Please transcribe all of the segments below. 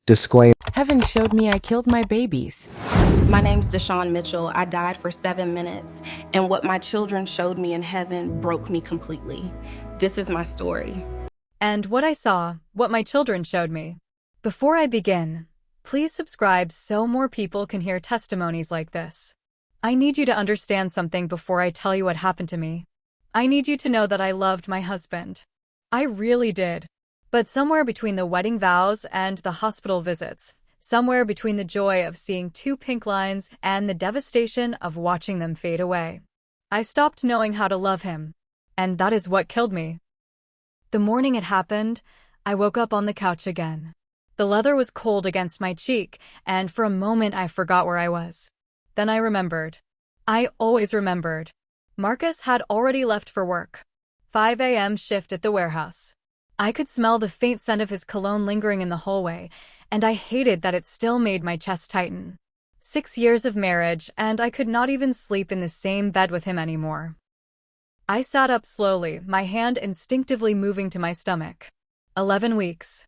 Disclaimer. Heaven showed me I killed my babies. My name's Deshawn Mitchell. I died for 7 minutes, and what my children showed me in heaven broke me completely. This is my story. And what I saw, what my children showed me. Before I begin, please subscribe so more people can hear testimonies like this. I need you to understand something before I tell you what happened to me. I need you to know that I loved my husband. I really did. But somewhere between the wedding vows and the hospital visits, somewhere between the joy of seeing 2 pink lines and the devastation of watching them fade away, I stopped knowing how to love him. And that is what killed me. The morning it happened, I woke up on the couch again. The leather was cold against my cheek, and for a moment I forgot where I was. Then I remembered. I always remembered. Marcus had already left for work. 5 a.m. shift at the warehouse. I could smell the faint scent of his cologne lingering in the hallway, and I hated that it still made my chest tighten. 6 years of marriage, and I could not even sleep in the same bed with him anymore. I sat up slowly, my hand instinctively moving to my stomach. 11 weeks.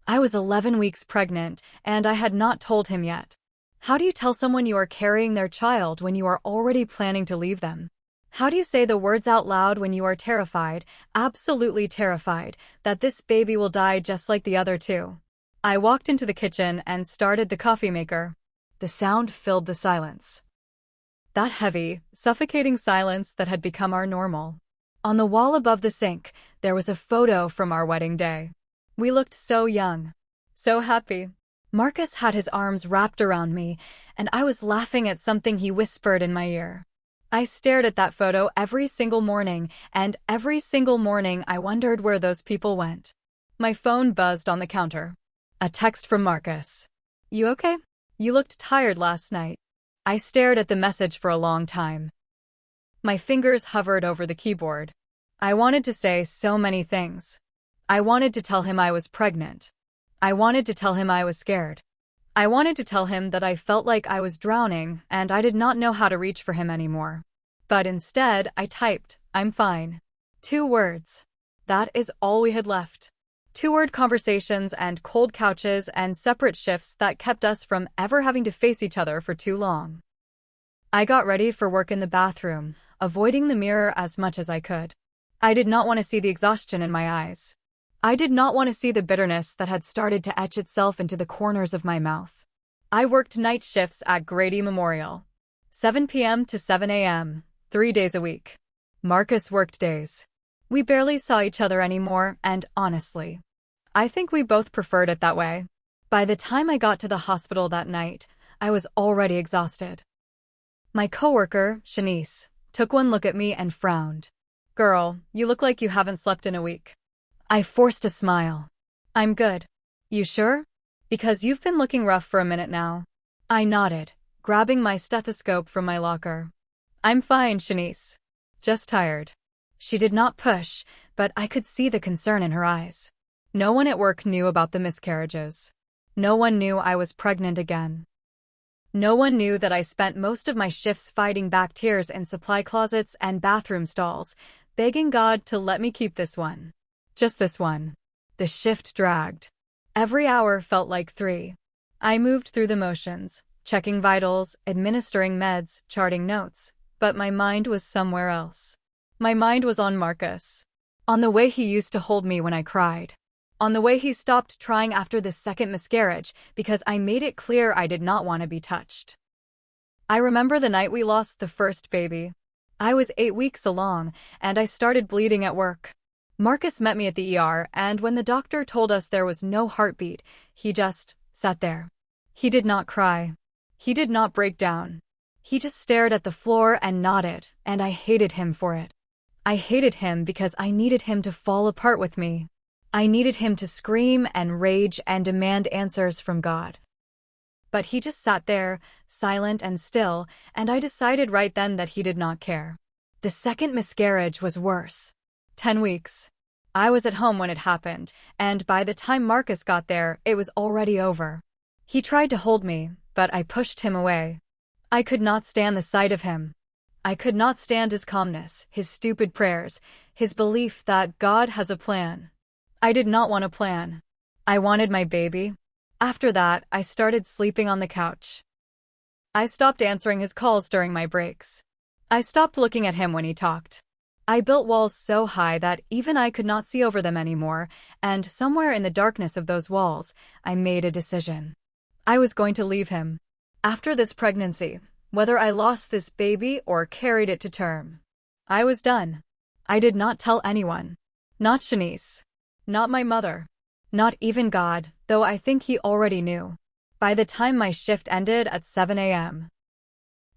I was 11 weeks pregnant, and I had not told him yet. How do you tell someone you are carrying their child when you are already planning to leave them? How do you say the words out loud when you are terrified, absolutely terrified, that this baby will die just like the other 2? I walked into the kitchen and started the coffee maker. The sound filled the silence. That heavy, suffocating silence that had become our normal. On the wall above the sink, there was a photo from our wedding day. We looked so young, so happy. Marcus had his arms wrapped around me, and I was laughing at something he whispered in my ear. I stared at that photo every single morning, and every single morning I wondered where those people went. My phone buzzed on the counter. A text from Marcus. "You okay? You looked tired last night." I stared at the message for a long time. My fingers hovered over the keyboard. I wanted to say so many things. I wanted to tell him I was pregnant. I wanted to tell him I was scared. I wanted to tell him that I felt like I was drowning and I did not know how to reach for him anymore. But instead, I typed, "I'm fine." 2 words. That is all we had left. 2-word conversations and cold couches and separate shifts that kept us from ever having to face each other for too long. I got ready for work in the bathroom, avoiding the mirror as much as I could. I did not want to see the exhaustion in my eyes. I did not want to see the bitterness that had started to etch itself into the corners of my mouth. I worked night shifts at Grady Memorial. 7 p.m. to 7 a.m., 3 days a week. Marcus worked days. We barely saw each other anymore, and honestly, I think we both preferred it that way. By the time I got to the hospital that night, I was already exhausted. My coworker, Shanice, took one look at me and frowned. "Girl, you look like you haven't slept in a week." I forced a smile. "I'm good." "You sure? Because you've been looking rough for a minute now." I nodded, grabbing my stethoscope from my locker. "I'm fine, Shanice. Just tired." She did not push, but I could see the concern in her eyes. No one at work knew about the miscarriages. No one knew I was pregnant again. No one knew that I spent most of my shifts fighting back tears in supply closets and bathroom stalls, begging God to let me keep this one. Just this one. The shift dragged. Every hour felt like 3. I moved through the motions, checking vitals, administering meds, charting notes, but my mind was somewhere else. My mind was on Marcus. On the way he used to hold me when I cried. On the way he stopped trying after the 2nd miscarriage because I made it clear I did not want to be touched. I remember the night we lost the first baby. I was 8 weeks along, and I started bleeding at work. Marcus met me at the ER, and when the doctor told us there was no heartbeat, he just sat there. He did not cry. He did not break down. He just stared at the floor and nodded, and I hated him for it. I hated him because I needed him to fall apart with me. I needed him to scream and rage and demand answers from God. But he just sat there, silent and still, and I decided right then that he did not care. The 2nd miscarriage was worse. 10 weeks. I was at home when it happened, and by the time Marcus got there, it was already over. He tried to hold me, but I pushed him away. I could not stand the sight of him. I could not stand his calmness, his stupid prayers, his belief that God has a plan. I did not want a plan. I wanted my baby. After that, I started sleeping on the couch. I stopped answering his calls during my breaks. I stopped looking at him when he talked. I built walls so high that even I could not see over them anymore, and somewhere in the darkness of those walls, I made a decision. I was going to leave him. After this pregnancy, whether I lost this baby or carried it to term, I was done. I did not tell anyone. Not Shanice. Not my mother. Not even God, though I think he already knew. By the time my shift ended at 7 a.m.,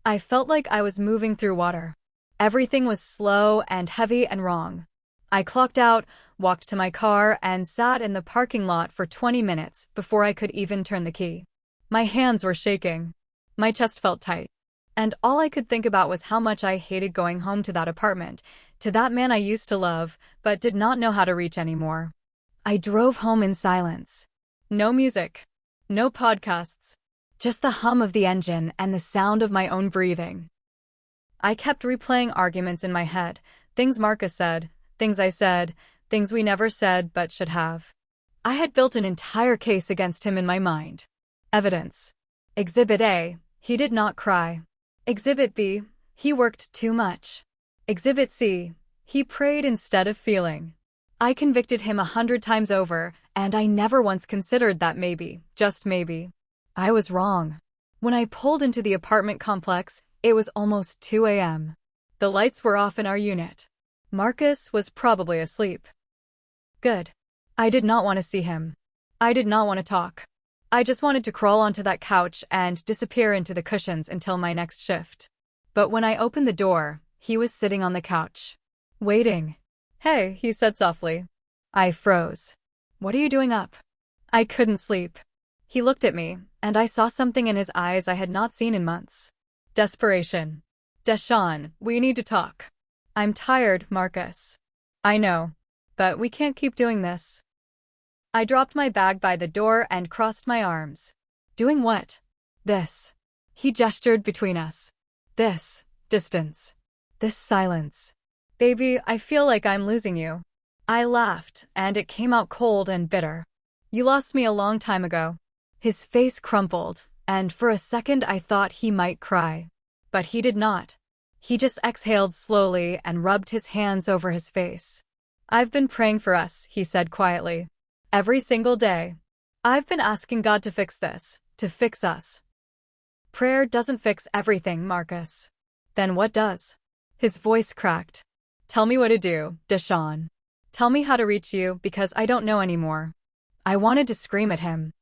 I felt like I was moving through water. Everything was slow and heavy and wrong. I clocked out, walked to my car, and sat in the parking lot for 20 minutes before I could even turn the key. My hands were shaking. My chest felt tight. And all I could think about was how much I hated going home to that apartment, to that man I used to love, but did not know how to reach anymore. I drove home in silence. No music. No podcasts. Just the hum of the engine and the sound of my own breathing. I kept replaying arguments in my head, things Marcus said, things I said, things we never said but should have. I had built an entire case against him in my mind. Evidence. Exhibit A, he did not cry. Exhibit B, he worked too much. Exhibit C, he prayed instead of feeling. I convicted him 100 times over, and I never once considered that maybe, just maybe, I was wrong. When I pulled into the apartment complex, it was almost 2 a.m. The lights were off in our unit. Marcus was probably asleep. Good. I did not want to see him. I did not want to talk. I just wanted to crawl onto that couch and disappear into the cushions until my next shift. But when I opened the door, he was sitting on the couch. Waiting. Hey, he said softly. I froze. What are you doing up? I couldn't sleep. He looked at me, and I saw something in his eyes I had not seen in months. Desperation. Deshawn, we need to talk. I'm tired, Marcus. I know, but we can't keep doing this. I dropped my bag by the door and crossed my arms. Doing what? This. He gestured between us. This distance. This silence. Baby, I feel like I'm losing you. I laughed, and it came out cold and bitter. You lost me a long time ago. His face crumpled, and for a second I thought he might cry. But he did not. He just exhaled slowly and rubbed his hands over his face. I've been praying for us, he said quietly. Every single day. I've been asking God to fix this, to fix us. Prayer doesn't fix everything, Marcus. Then what does? His voice cracked. Tell me what to do, Deshawn. Tell me how to reach you, because I don't know anymore. I wanted to scream at him.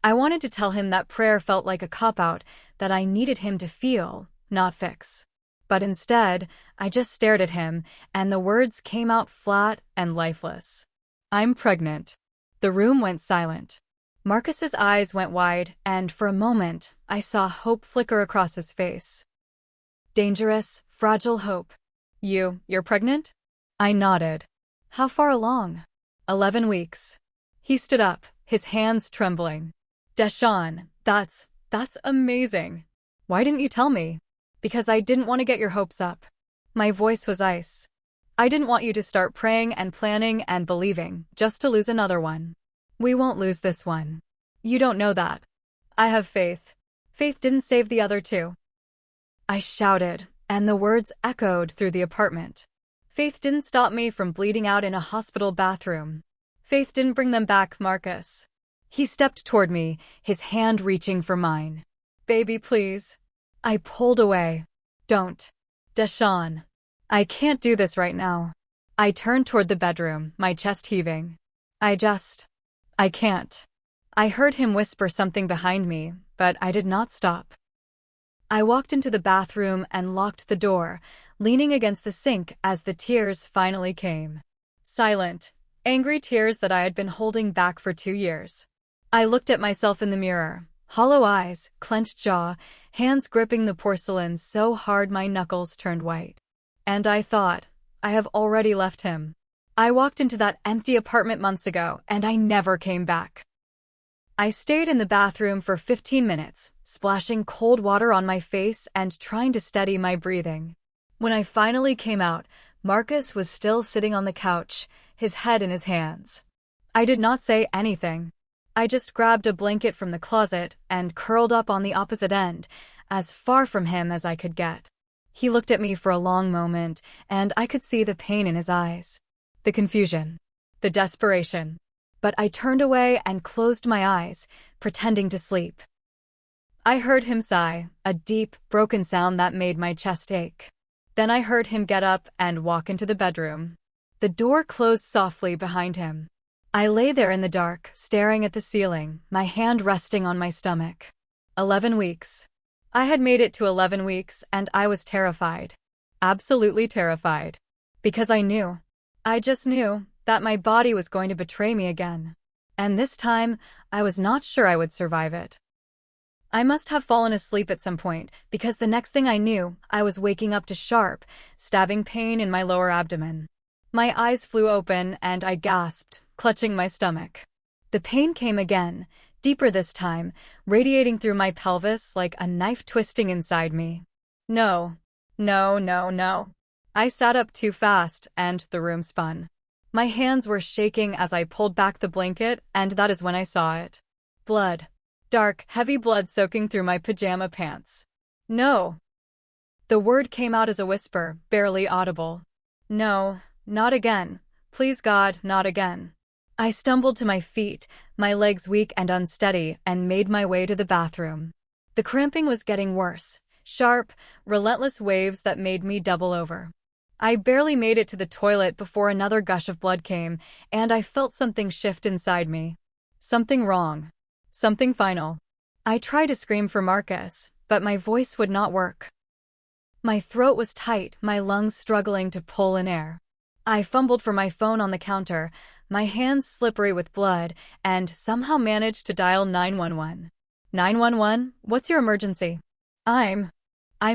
I wanted to tell him that prayer felt like a cop-out, that I needed him to feel, not fix. But instead, I just stared at him, and the words came out flat and lifeless. I'm pregnant. The room went silent. Marcus's eyes went wide, and for a moment, I saw hope flicker across his face. Dangerous, fragile hope. You're pregnant? I nodded. How far along? 11 weeks. He stood up, his hands trembling. Deshawn, that's amazing. Why didn't you tell me? Because I didn't want to get your hopes up. My voice was ice. I didn't want you to start praying and planning and believing, just to lose another one. We won't lose this one. You don't know that. I have faith. Faith didn't save the other two. I shouted, and the words echoed through the apartment. Faith didn't stop me from bleeding out in a hospital bathroom. Faith didn't bring them back, Marcus. He stepped toward me, his hand reaching for mine. Baby, please. I pulled away. Don't. Deshawn. I can't do this right now. I turned toward the bedroom, my chest heaving. I can't. I heard him whisper something behind me, but I did not stop. I walked into the bathroom and locked the door, leaning against the sink as the tears finally came. Silent, angry tears that I had been holding back for 2 years. I looked at myself in the mirror, hollow eyes, clenched jaw, hands gripping the porcelain so hard my knuckles turned white. And I thought, I have already left him. I walked into that empty apartment months ago, and I never came back. I stayed in the bathroom for 15 minutes, splashing cold water on my face and trying to steady my breathing. When I finally came out, Marcus was still sitting on the couch, his head in his hands. I did not say anything. I just grabbed a blanket from the closet and curled up on the opposite end, as far from him as I could get. He looked at me for a long moment, and I could see the pain in his eyes, the confusion, the desperation. But I turned away and closed my eyes, pretending to sleep. I heard him sigh, a deep, broken sound that made my chest ache. Then I heard him get up and walk into the bedroom. The door closed softly behind him. I lay there in the dark, staring at the ceiling, my hand resting on my stomach. 11 weeks. I had made it to 11 weeks, and I was terrified. Absolutely terrified. Because I just knew, that my body was going to betray me again. And this time, I was not sure I would survive it. I must have fallen asleep at some point, because the next thing I knew, I was waking up to sharp, stabbing pain in my lower abdomen. My eyes flew open, and I gasped, clutching my stomach. The pain came again, deeper this time, radiating through my pelvis like a knife twisting inside me. No. No, no, no. I sat up too fast, and the room spun. My hands were shaking as I pulled back the blanket, and that is when I saw it. Blood. Dark, heavy blood soaking through my pajama pants. No. The word came out as a whisper, barely audible. No, not again. Please God, not again. I stumbled to my feet, my legs weak and unsteady, and made my way to the bathroom. The cramping was getting worse. Sharp, relentless waves that made me double over. I barely made it to the toilet before another gush of blood came, and I felt something shift inside me. Something wrong. Something final. I tried to scream for Marcus, but my voice would not work. My throat was tight, my lungs struggling to pull in air. I fumbled for my phone on the counter, my hands slippery with blood, and somehow managed to dial 911. 911? What's your emergency? I'm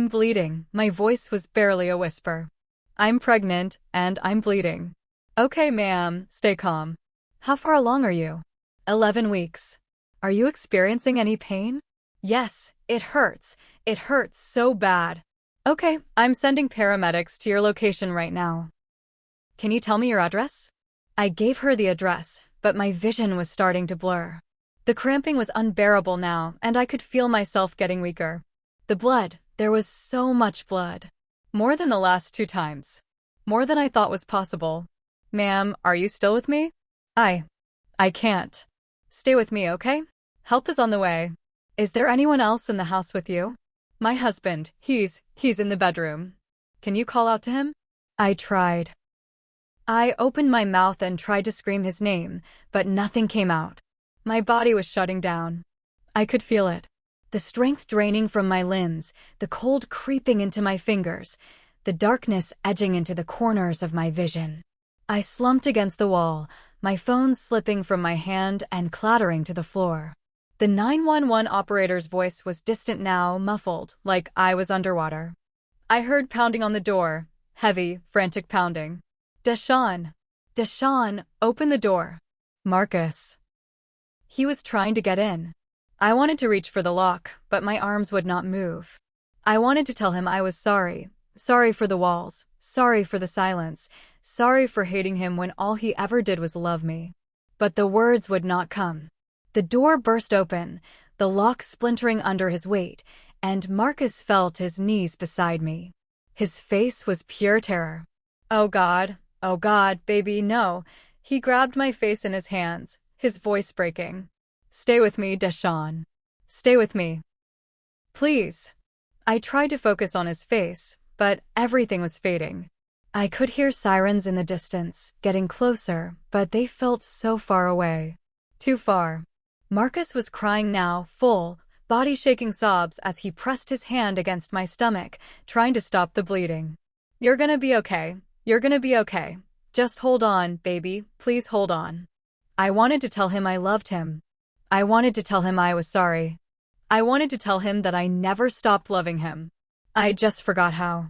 bleeding. My voice was barely a whisper. I'm pregnant, and I'm bleeding. Okay, ma'am, stay calm. How far along are you? 11 weeks. Are you experiencing any pain? Yes, it hurts. It hurts so bad. Okay, I'm sending paramedics to your location right now. Can you tell me your address? I gave her the address, but my vision was starting to blur. The cramping was unbearable now, and I could feel myself getting weaker. The blood, there was so much blood. More than the last 2 times. More than I thought was possible. Ma'am, are you still with me? I can't. Stay with me, okay? Help is on the way. Is there anyone else in the house with you? My husband, he's in the bedroom. Can you call out to him? I tried. I opened my mouth and tried to scream his name, but nothing came out. My body was shutting down. I could feel it. The strength draining from my limbs, the cold creeping into my fingers, the darkness edging into the corners of my vision. I slumped against the wall, my phone slipping from my hand and clattering to the floor. The 911 operator's voice was distant now, muffled, like I was underwater. I heard pounding on the door, heavy, frantic pounding. Deshawn! Deshawn, open the door. Marcus. He was trying to get in. I wanted to reach for the lock, but my arms would not move. I wanted to tell him I was sorry. Sorry for the walls. Sorry for the silence. Sorry for hating him when all he ever did was love me. But the words would not come. The door burst open, the lock splintering under his weight, and Marcus felt his knees beside me. His face was pure terror. Oh God, baby, no. He grabbed my face in his hands, his voice breaking. Stay with me, Deshawn. Stay with me. Please. I tried to focus on his face, but everything was fading. I could hear sirens in the distance, getting closer, but they felt so far away. Too far. Marcus was crying now, full, body-shaking sobs as he pressed his hand against my stomach, trying to stop the bleeding. You're gonna be okay. You're gonna be okay. Just hold on, baby. Please hold on. I wanted to tell him I loved him. I wanted to tell him I was sorry. I wanted to tell him that I never stopped loving him. I just forgot how.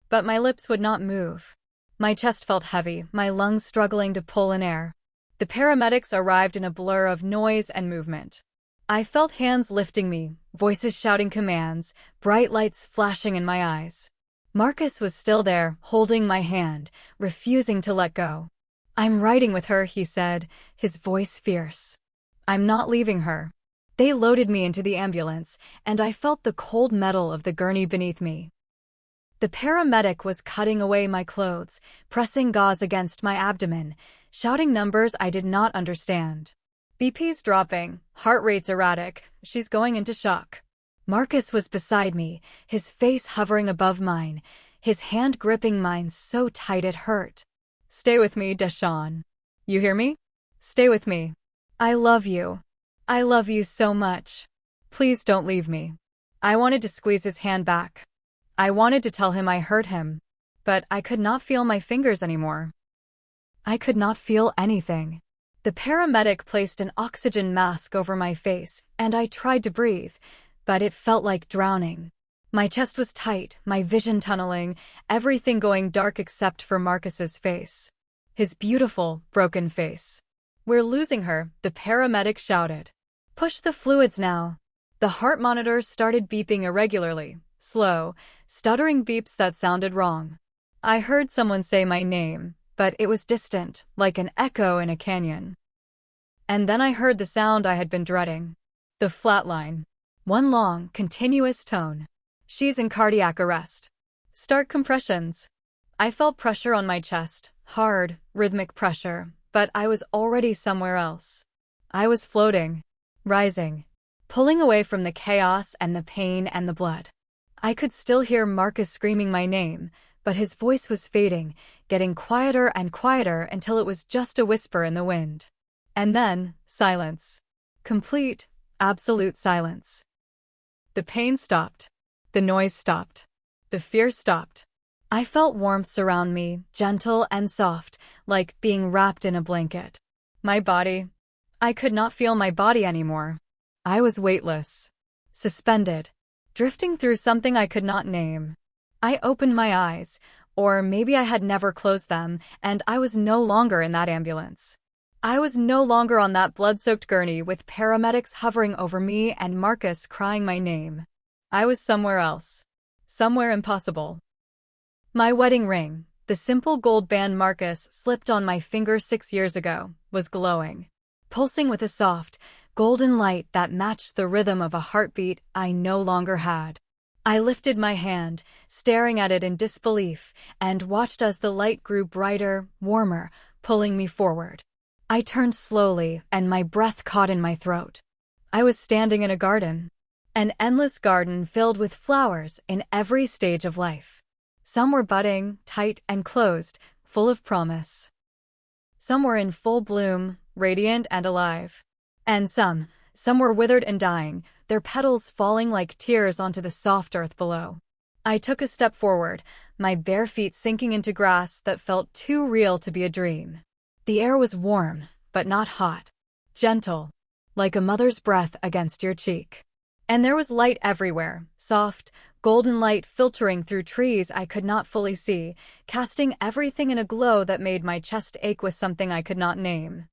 But my lips would not move. My chest felt heavy, my lungs struggling to pull in air. The paramedics arrived in a blur of noise and movement. I felt hands lifting me, voices shouting commands, bright lights flashing in my eyes. Marcus was still there, holding my hand, refusing to let go. I'm riding with her, he said, his voice fierce. I'm not leaving her. They loaded me into the ambulance, and I felt the cold metal of the gurney beneath me. The paramedic was cutting away my clothes, pressing gauze against my abdomen, shouting numbers I did not understand. BP's dropping, heart rate's erratic, she's going into shock. Marcus was beside me, his face hovering above mine, his hand gripping mine so tight it hurt. Stay with me, Deshawn. You hear me? Stay with me. I love you. I love you so much. Please don't leave me. I wanted to squeeze his hand back. I wanted to tell him I hurt him, but I could not feel my fingers anymore. I could not feel anything. The paramedic placed an oxygen mask over my face, and I tried to breathe, but it felt like drowning. My chest was tight, my vision tunneling, everything going dark except for Marcus's face. His beautiful, broken face. We're losing her, the paramedic shouted. Push the fluids now. The heart monitor started beeping irregularly, slow, stuttering beeps that sounded wrong. I heard someone say my name, but it was distant, like an echo in a canyon. And then I heard the sound I had been dreading. The flatline. One long, continuous tone. She's in cardiac arrest. Start compressions. I felt pressure on my chest, hard, rhythmic pressure, but I was already somewhere else. I was floating, rising, pulling away from the chaos and the pain and the blood. I could still hear Marcus screaming my name, but his voice was fading, getting quieter and quieter until it was just a whisper in the wind. And then, silence. Complete, absolute silence. The pain stopped. The noise stopped. The fear stopped. I felt warmth surround me, gentle and soft, like being wrapped in a blanket. My body. I could not feel my body anymore. I was weightless. Suspended. Drifting through something I could not name. I opened my eyes, or maybe I had never closed them, and I was no longer in that ambulance. I was no longer on that blood-soaked gurney with paramedics hovering over me and Marcus crying my name. I was somewhere else. Somewhere impossible. My wedding ring, the simple gold band Marcus slipped on my finger 6 years ago, was glowing, pulsing with a soft, golden light that matched the rhythm of a heartbeat I no longer had. I lifted my hand, staring at it in disbelief, and watched as the light grew brighter, warmer, pulling me forward. I turned slowly, and my breath caught in my throat. I was standing in a garden. An endless garden filled with flowers in every stage of life. Some were budding, tight and closed, full of promise. Some were in full bloom, radiant and alive. And some were withered and dying, their petals falling like tears onto the soft earth below. I took a step forward, my bare feet sinking into grass that felt too real to be a dream. The air was warm, but not hot. Gentle, like a mother's breath against your cheek. And there was light everywhere, soft, golden light filtering through trees I could not fully see, casting everything in a glow that made my chest ache with something I could not name.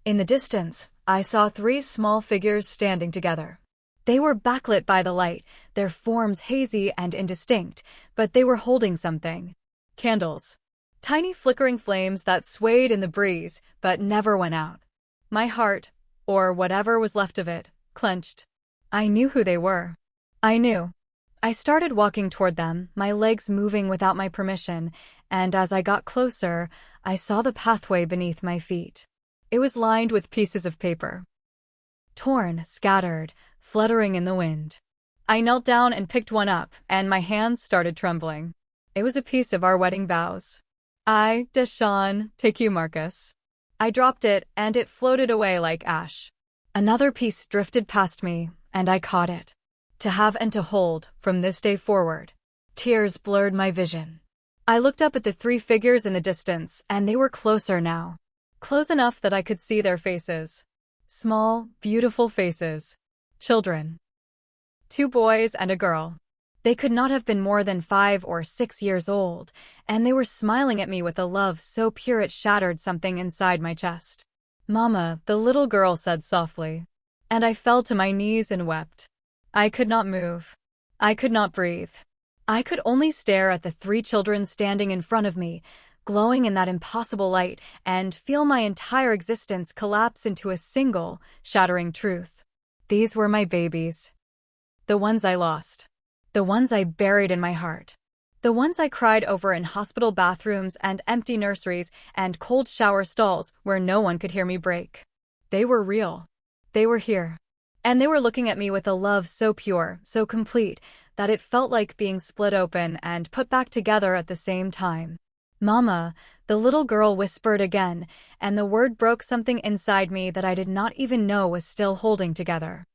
In the distance, I saw 3 small figures standing together. They were backlit by the light, their forms hazy and indistinct, but they were holding something. Candles. Tiny flickering flames that swayed in the breeze, but never went out. My heart, or whatever was left of it, clenched. I knew who they were. I knew. I started walking toward them, my legs moving without my permission, and as I got closer, I saw the pathway beneath my feet. It was lined with pieces of paper. Torn, scattered, fluttering in the wind. I knelt down and picked one up, and my hands started trembling. It was a piece of our wedding vows. I, Deshawn, take you, Marcus. I dropped it, and it floated away like ash. Another piece drifted past me, and I caught it. To have and to hold, from this day forward. Tears blurred my vision. I looked up at the 3 figures in the distance, and they were closer now. Close enough that I could see their faces. Small, beautiful faces. Children. 2 boys and a girl. They could not have been more than 5 or 6 years old, and they were smiling at me with a love so pure it shattered something inside my chest. "Mama," the little girl said softly. And I fell to my knees and wept. I could not move. I could not breathe. I could only stare at the 3 children standing in front of me, glowing in that impossible light, and feel my entire existence collapse into a single, shattering truth. These were my babies. The ones I lost. The ones I buried in my heart. The ones I cried over in hospital bathrooms and empty nurseries and cold shower stalls where no one could hear me break. They were real. They were here. And they were looking at me with a love so pure, so complete, that it felt like being split open and put back together at the same time. "Mama," the little girl whispered again, and the word broke something inside me that I did not even know was still holding together.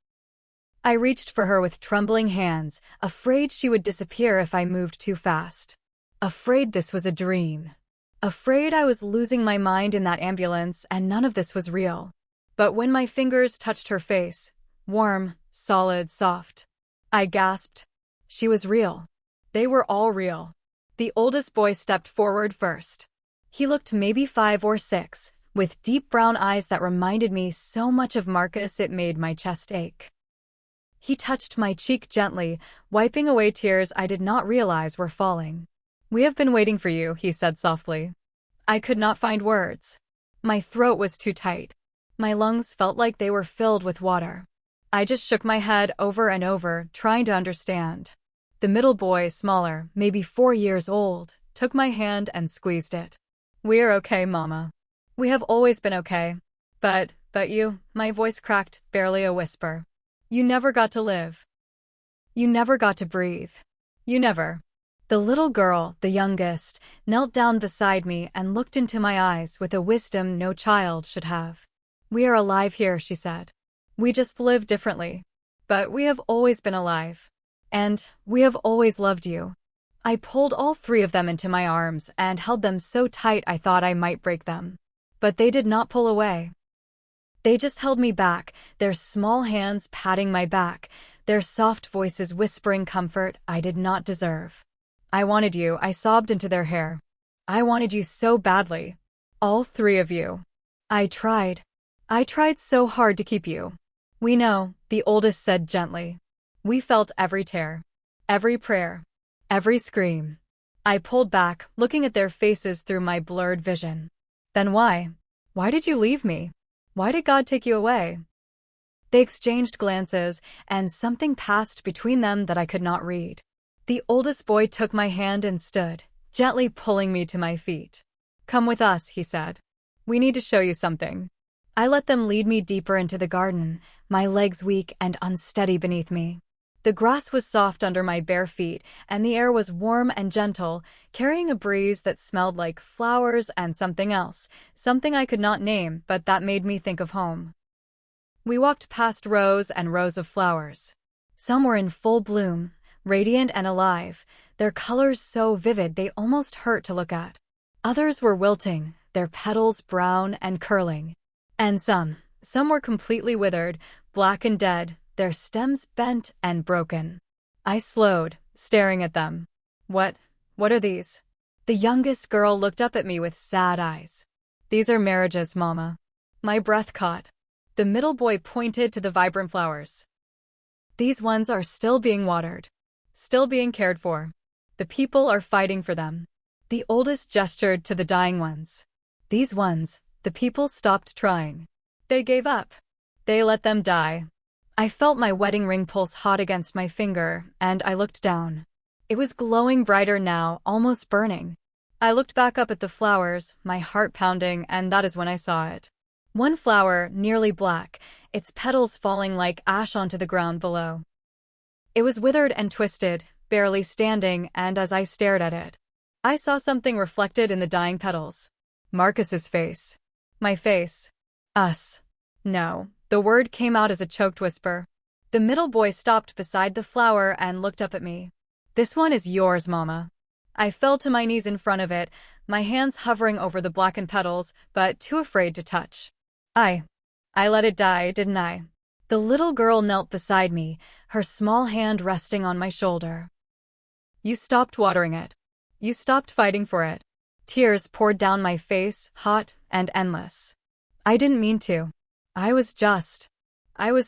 I reached for her with trembling hands, afraid she would disappear if I moved too fast. Afraid this was a dream. Afraid I was losing my mind in that ambulance and none of this was real. But when my fingers touched her face, warm, solid, soft, I gasped. She was real. They were all real. The oldest boy stepped forward first. He looked maybe 5 or 6, with deep brown eyes that reminded me so much of Marcus it made my chest ache. He touched my cheek gently, wiping away tears I did not realize were falling. "We have been waiting for you," he said softly. I could not find words. My throat was too tight. My lungs felt like they were filled with water. I just shook my head over and over, trying to understand. The middle boy, smaller, maybe 4 years old, took my hand and squeezed it. "We're okay, Mama. We have always been okay. But you," my voice cracked, barely a whisper. "You never got to live. You never got to breathe. You never." The little girl, the youngest, knelt down beside me and looked into my eyes with a wisdom no child should have. "We are alive here," she said. "We just live differently. But we have always been alive. And we have always loved you." I pulled all 3 of them into my arms and held them so tight I thought I might break them. But they did not pull away. They just held me back, their small hands patting my back, their soft voices whispering comfort I did not deserve. "I wanted you," I sobbed into their hair. "I wanted you so badly. All 3 of you. I tried. I tried so hard to keep you." "We know," the oldest said gently. "We felt every tear, every prayer, every scream." I pulled back, looking at their faces through my blurred vision. "Then why? Why did you leave me? Why did God take you away?" They exchanged glances, and something passed between them that I could not read. The oldest boy took my hand and stood, gently pulling me to my feet. "Come with us," he said. "We need to show you something." I let them lead me deeper into the garden, my legs weak and unsteady beneath me. The grass was soft under my bare feet, and the air was warm and gentle, carrying a breeze that smelled like flowers and something else, something I could not name, but that made me think of home. We walked past rows and rows of flowers. Some were in full bloom, radiant and alive, their colors so vivid they almost hurt to look at. Others were wilting, their petals brown and curling. And some were completely withered, black and dead, their stems bent and broken. I slowed, staring at them. What are these?" The youngest girl looked up at me with sad eyes. "These are marriages, Mama." My breath caught. The middle boy pointed to the vibrant flowers. "These ones are still being watered, still being cared for. The people are fighting for them." The oldest gestured to the dying ones. "These ones, the people stopped trying. They gave up. They let them die." I felt my wedding ring pulse hot against my finger, and I looked down. It was glowing brighter now, almost burning. I looked back up at the flowers, my heart pounding, and that is when I saw it. One flower, nearly black, its petals falling like ash onto the ground below. It was withered and twisted, barely standing, and as I stared at it, I saw something reflected in the dying petals. Marcus's face. My face. Us. No. The word came out as a choked whisper. The middle boy stopped beside the flower and looked up at me. "This one is yours, Mama." I fell to my knees in front of it, my hands hovering over the blackened petals, but too afraid to touch. I let it die, didn't I? The little girl knelt beside me, her small hand resting on my shoulder. "You stopped watering it. You stopped fighting for it." Tears poured down my face, hot and endless. I didn't mean to. I was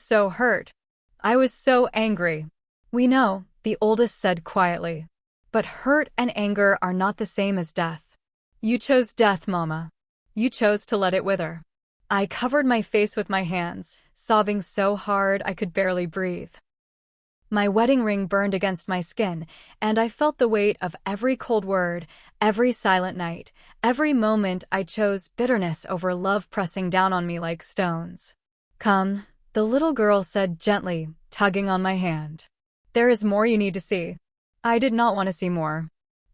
so hurt. I was so angry. "We know," the oldest said quietly. "But hurt and anger are not the same as death. You chose death, Mama. You chose to let it wither. I covered my face with my hands, sobbing so hard I could barely breathe. My wedding ring burned against my skin, and I felt the weight of every cold word, every silent night, every moment I chose bitterness over love pressing down on me like stones. Come, the little girl said gently, tugging on my hand. There is more you need to see. I did not want to see more.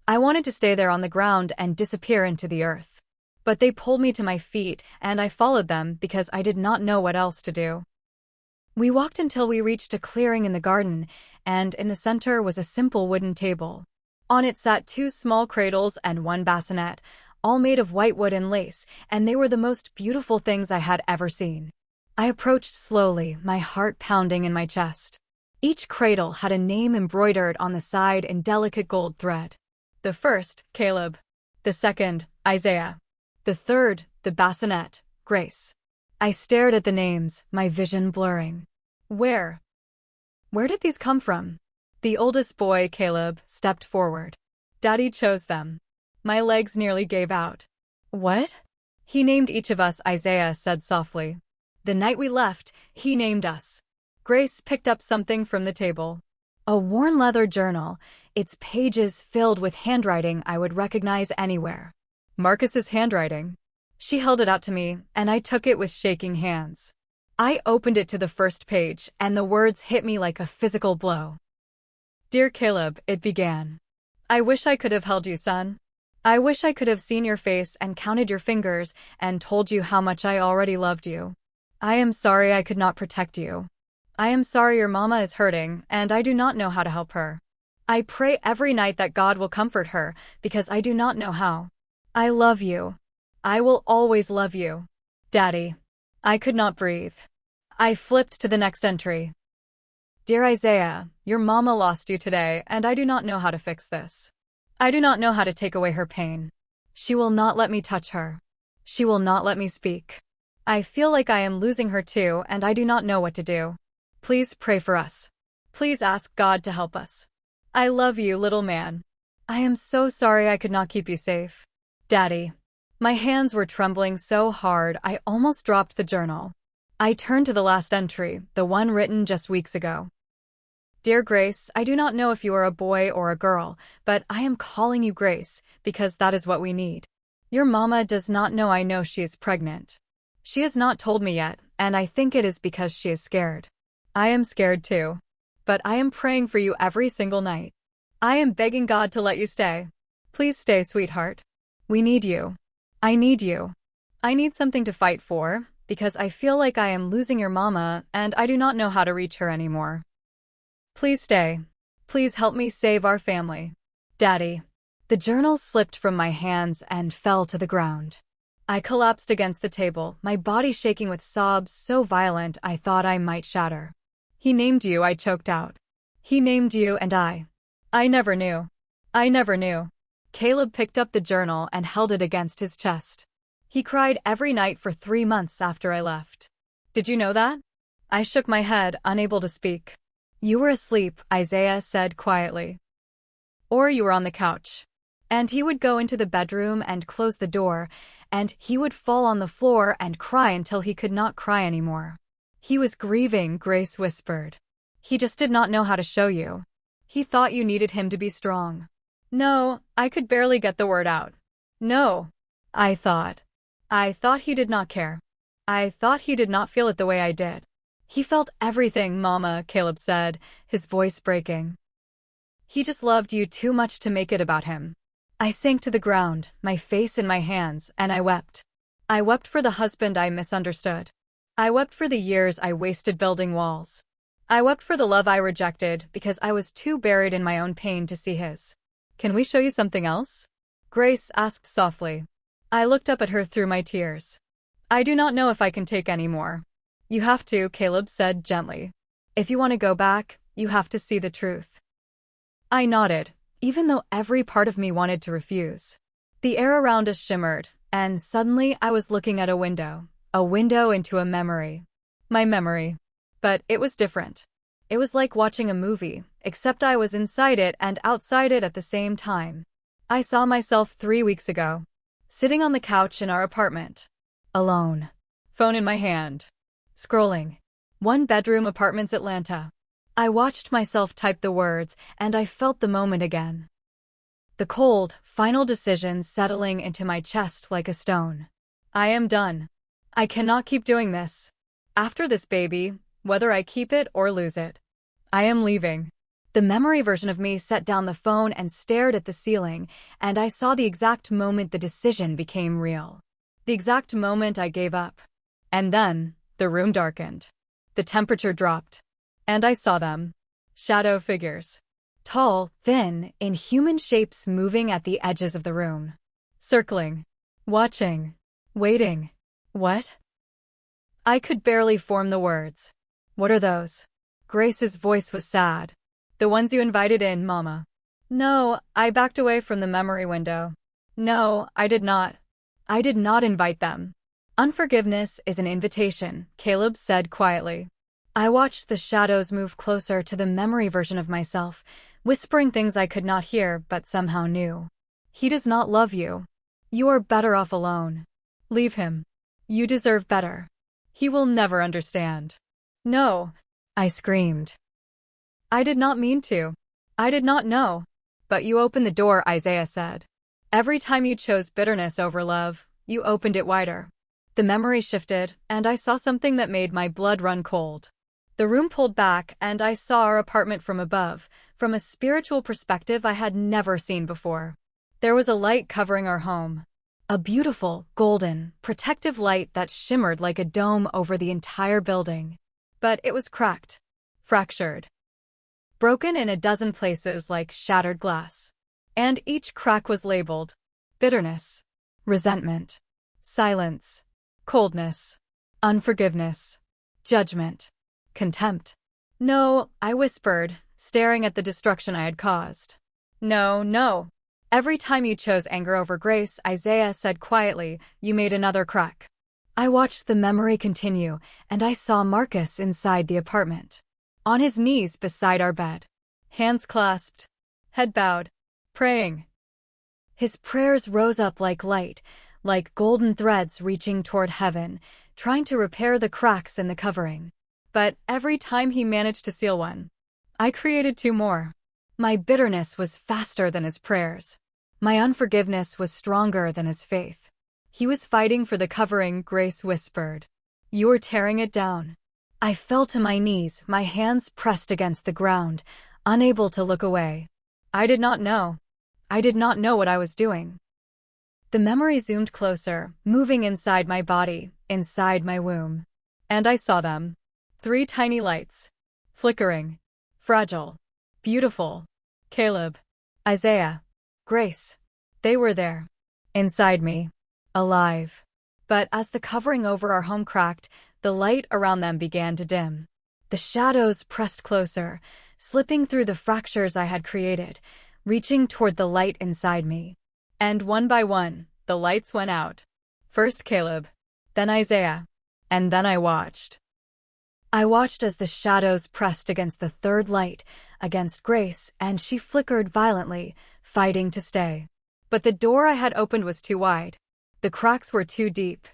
I wanted to stay there on the ground and disappear into the earth. But they pulled me to my feet, and I followed them because I did not know what else to do. We walked until we reached a clearing in the garden, and in the center was a simple wooden table. On it sat 2 small cradles and 1 bassinet, all made of white wood and lace, and they were the most beautiful things I had ever seen. I approached slowly, my heart pounding in my chest. Each cradle had a name embroidered on the side in delicate gold thread. The first, Caleb. The second, Isaiah. The third, the bassinet, Grace. I stared at the names, my vision blurring. Where did these come from? The oldest boy, Caleb, stepped forward. Daddy chose them. My legs nearly gave out. What? He named each of us, Isaiah said softly. The night we left, he named us. Grace picked up something from the table. A worn leather journal, its pages filled with handwriting I would recognize anywhere. Marcus's handwriting. She held it out to me, and I took it with shaking hands. I opened it to the first page, and the words hit me like a physical blow. Dear Caleb, it began. I wish I could have held you, son. I wish I could have seen your face and counted your fingers and told you how much I already loved you. I am sorry I could not protect you. I am sorry your mama is hurting, and I do not know how to help her. I pray every night that God will comfort her, because I do not know how. I love you. I will always love you. Daddy. I could not breathe. I flipped to the next entry. Dear Isaiah, your mama lost you today, and I do not know how to fix this. I do not know how to take away her pain. She will not let me touch her. She will not let me speak. I feel like I am losing her too, and I do not know what to do. Please pray for us. Please ask God to help us. I love you, little man. I am so sorry I could not keep you safe. Daddy. My hands were trembling so hard I almost dropped the journal. I turned to the last entry, the one written just weeks ago. Dear Grace, I do not know if you are a boy or a girl, but I am calling you Grace, because that is what we need. Your mama does not know I know she is pregnant. She has not told me yet, and I think it is because she is scared. I am scared too. But I am praying for you every single night. I am begging God to let you stay. Please stay, sweetheart. We need you. I need you. I need something to fight for, because I feel like I am losing your mama, and I do not know how to reach her anymore. Please stay. Please help me save our family. Daddy. The journal slipped from my hands and fell to the ground. I collapsed against the table, my body shaking with sobs so violent I thought I might shatter. He named you, I choked out. He named you and I never knew. I never knew. Caleb picked up the journal and held it against his chest. He cried every night for 3 months after I left. Did you know that? I shook my head, unable to speak. You were asleep, Isaiah said quietly. Or you were on the couch. And he would go into the bedroom and close the door, and he would fall on the floor and cry until he could not cry anymore. He was grieving, Grace whispered. He just did not know how to show you. He thought you needed him to be strong. No, I could barely get the word out. No, I thought. I thought he did not care. I thought he did not feel it the way I did. He felt everything, Mama, Caleb said, his voice breaking. He just loved you too much to make it about him. I sank to the ground, my face in my hands, and I wept. I wept for the husband I misunderstood. I wept for the years I wasted building walls. I wept for the love I rejected because I was too buried in my own pain to see his. Can we show you something else? Grace asked softly. I looked up at her through my tears. I do not know if I can take any more. You have to, Caleb said gently. If you want to go back, you have to see the truth. I nodded, even though every part of me wanted to refuse. The air around us shimmered, and suddenly I was looking at a window into a memory. My memory. But it was different. It was like watching a movie, except I was inside it and outside it at the same time. I saw myself 3 weeks ago. sitting on the couch in our apartment. Alone. Phone in my hand. Scrolling. One bedroom apartments Atlanta. I watched myself type the words, and I felt the moment again. The cold, final decision settling into my chest like a stone. I am done. I cannot keep doing this. After this baby, whether I keep it or lose it, I am leaving. The memory version of me set down the phone and stared at the ceiling, and I saw the exact moment the decision became real. The exact moment I gave up. And then, the room darkened. The temperature dropped. And I saw them. Shadow figures. Tall, thin, in human shapes moving at the edges of the room. Circling. Watching. Waiting. What? I could barely form the words. What are those? Grace's voice was sad. The ones you invited in, Mama. No, I backed away from the memory window. No, I did not. I did not invite them. Unforgiveness is an invitation, Caleb said quietly. I watched the shadows move closer to the memory version of myself, whispering things I could not hear but somehow knew. He does not love you. You are better off alone. Leave him. You deserve better. He will never understand. No, I screamed. I did not mean to. I did not know. But you opened the door, Isaiah said. Every time you chose bitterness over love, you opened it wider. The memory shifted, and I saw something that made my blood run cold. The room pulled back, and I saw our apartment from above, from a spiritual perspective I had never seen before. There was a light covering our home. A beautiful, golden, protective light that shimmered like a dome over the entire building. But it was cracked. Fractured. Broken in a dozen places like shattered glass. And each crack was labeled bitterness, resentment, silence, coldness, unforgiveness, judgment, contempt. No, I whispered, staring at the destruction I had caused. No, no. Every time you chose anger over grace, Isaiah said quietly, you made another crack. I watched the memory continue, and I saw Marcus inside the apartment. On his knees beside our bed. Hands clasped. Head bowed. Praying. His prayers rose up like light, like golden threads reaching toward heaven, trying to repair the cracks in the covering. But every time he managed to seal one, I created two more. My bitterness was faster than his prayers. My unforgiveness was stronger than his faith. He was fighting for the covering, Grace whispered. You were tearing it down. I fell to my knees, my hands pressed against the ground, unable to look away. I did not know. I did not know what I was doing. The memory zoomed closer, moving inside my body, inside my womb. And I saw them. 3 tiny lights. Flickering. Fragile. Beautiful. Caleb. Isaiah. Grace. They were there. Inside me. Alive. But as the covering over our home cracked, the light around them began to dim. The shadows pressed closer, slipping through the fractures I had created, reaching toward the light inside me. And one by one, the lights went out. First Caleb, then Isaiah, and then I watched. I watched as the shadows pressed against the third light, against Grace, and she flickered violently, fighting to stay. But the door I had opened was too wide. The cracks were too deep.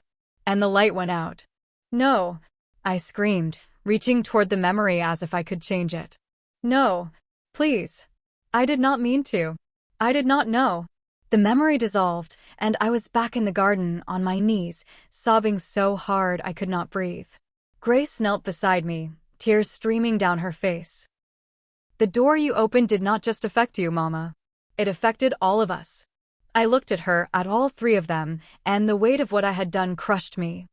And the light went out. No, I screamed, reaching toward the memory as if I could change it. No, please. I did not mean to. I did not know. The memory dissolved, and I was back in the garden on my knees, sobbing so hard I could not breathe. Grace knelt beside me, tears streaming down her face. The door you opened did not just affect you, Mama. It affected all of us. I looked at her, at all 3 of them, and the weight of what I had done crushed me.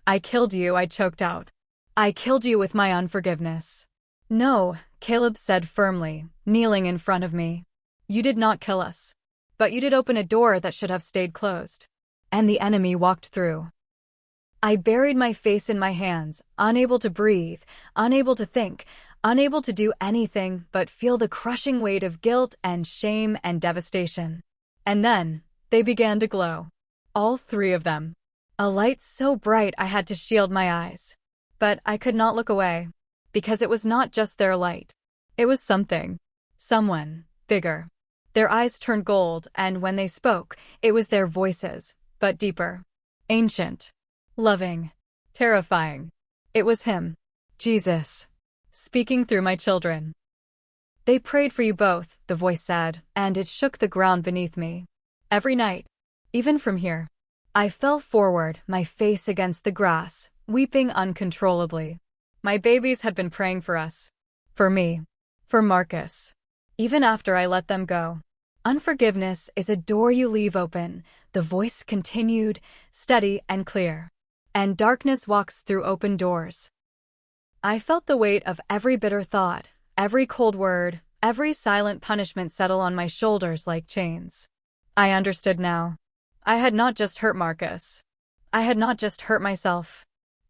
I killed you, I choked out. I killed you with my unforgiveness. No, Caleb said firmly, kneeling in front of me. You did not kill us. But you did open a door that should have stayed closed. And the enemy walked through. I buried my face in my hands, unable to breathe, unable to think, unable to do anything but feel the crushing weight of guilt and shame and devastation. And then, they began to glow. All 3 of them. A light so bright I had to shield my eyes. But I could not look away. Because it was not just their light. It was something. Someone. Bigger. Their eyes turned gold, and when they spoke, it was their voices. but deeper. Ancient. Loving. Terrifying. It was him. Jesus. Speaking through my children. They prayed for you both, the voice said, and it shook the ground beneath me. Every night. Even from here. I fell forward, my face against the grass, weeping uncontrollably. My babies had been praying for us. For me. For Marcus. Even after I let them go. Unforgiveness is a door you leave open, the voice continued, steady and clear. And darkness walks through open doors. I felt the weight of every bitter thought, every cold word, every silent punishment settle on my shoulders like chains. I understood now. I had not just hurt Marcus. I had not just hurt myself.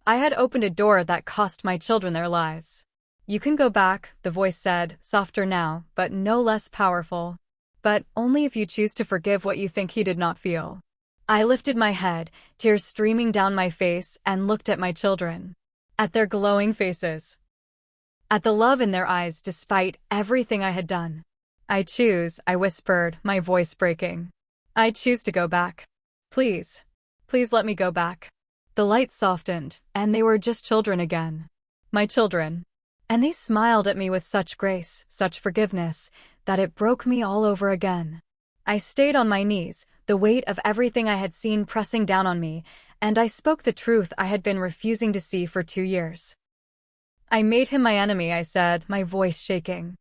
I had opened a door that cost my children their lives. You can go back, the voice said, softer now, but no less powerful. But only if you choose to forgive what you think he did not feel. I lifted my head, tears streaming down my face, and looked at my children. At their glowing faces. At the love in their eyes despite everything I had done. I choose, I whispered, my voice breaking. I choose to go back. Please. Please let me go back. The light softened, and they were just children again. My children. And they smiled at me with such grace, such forgiveness, that it broke me all over again. I stayed on my knees, the weight of everything I had seen pressing down on me, and I spoke the truth I had been refusing to see for 2 years. I made him my enemy, I said, my voice shaking.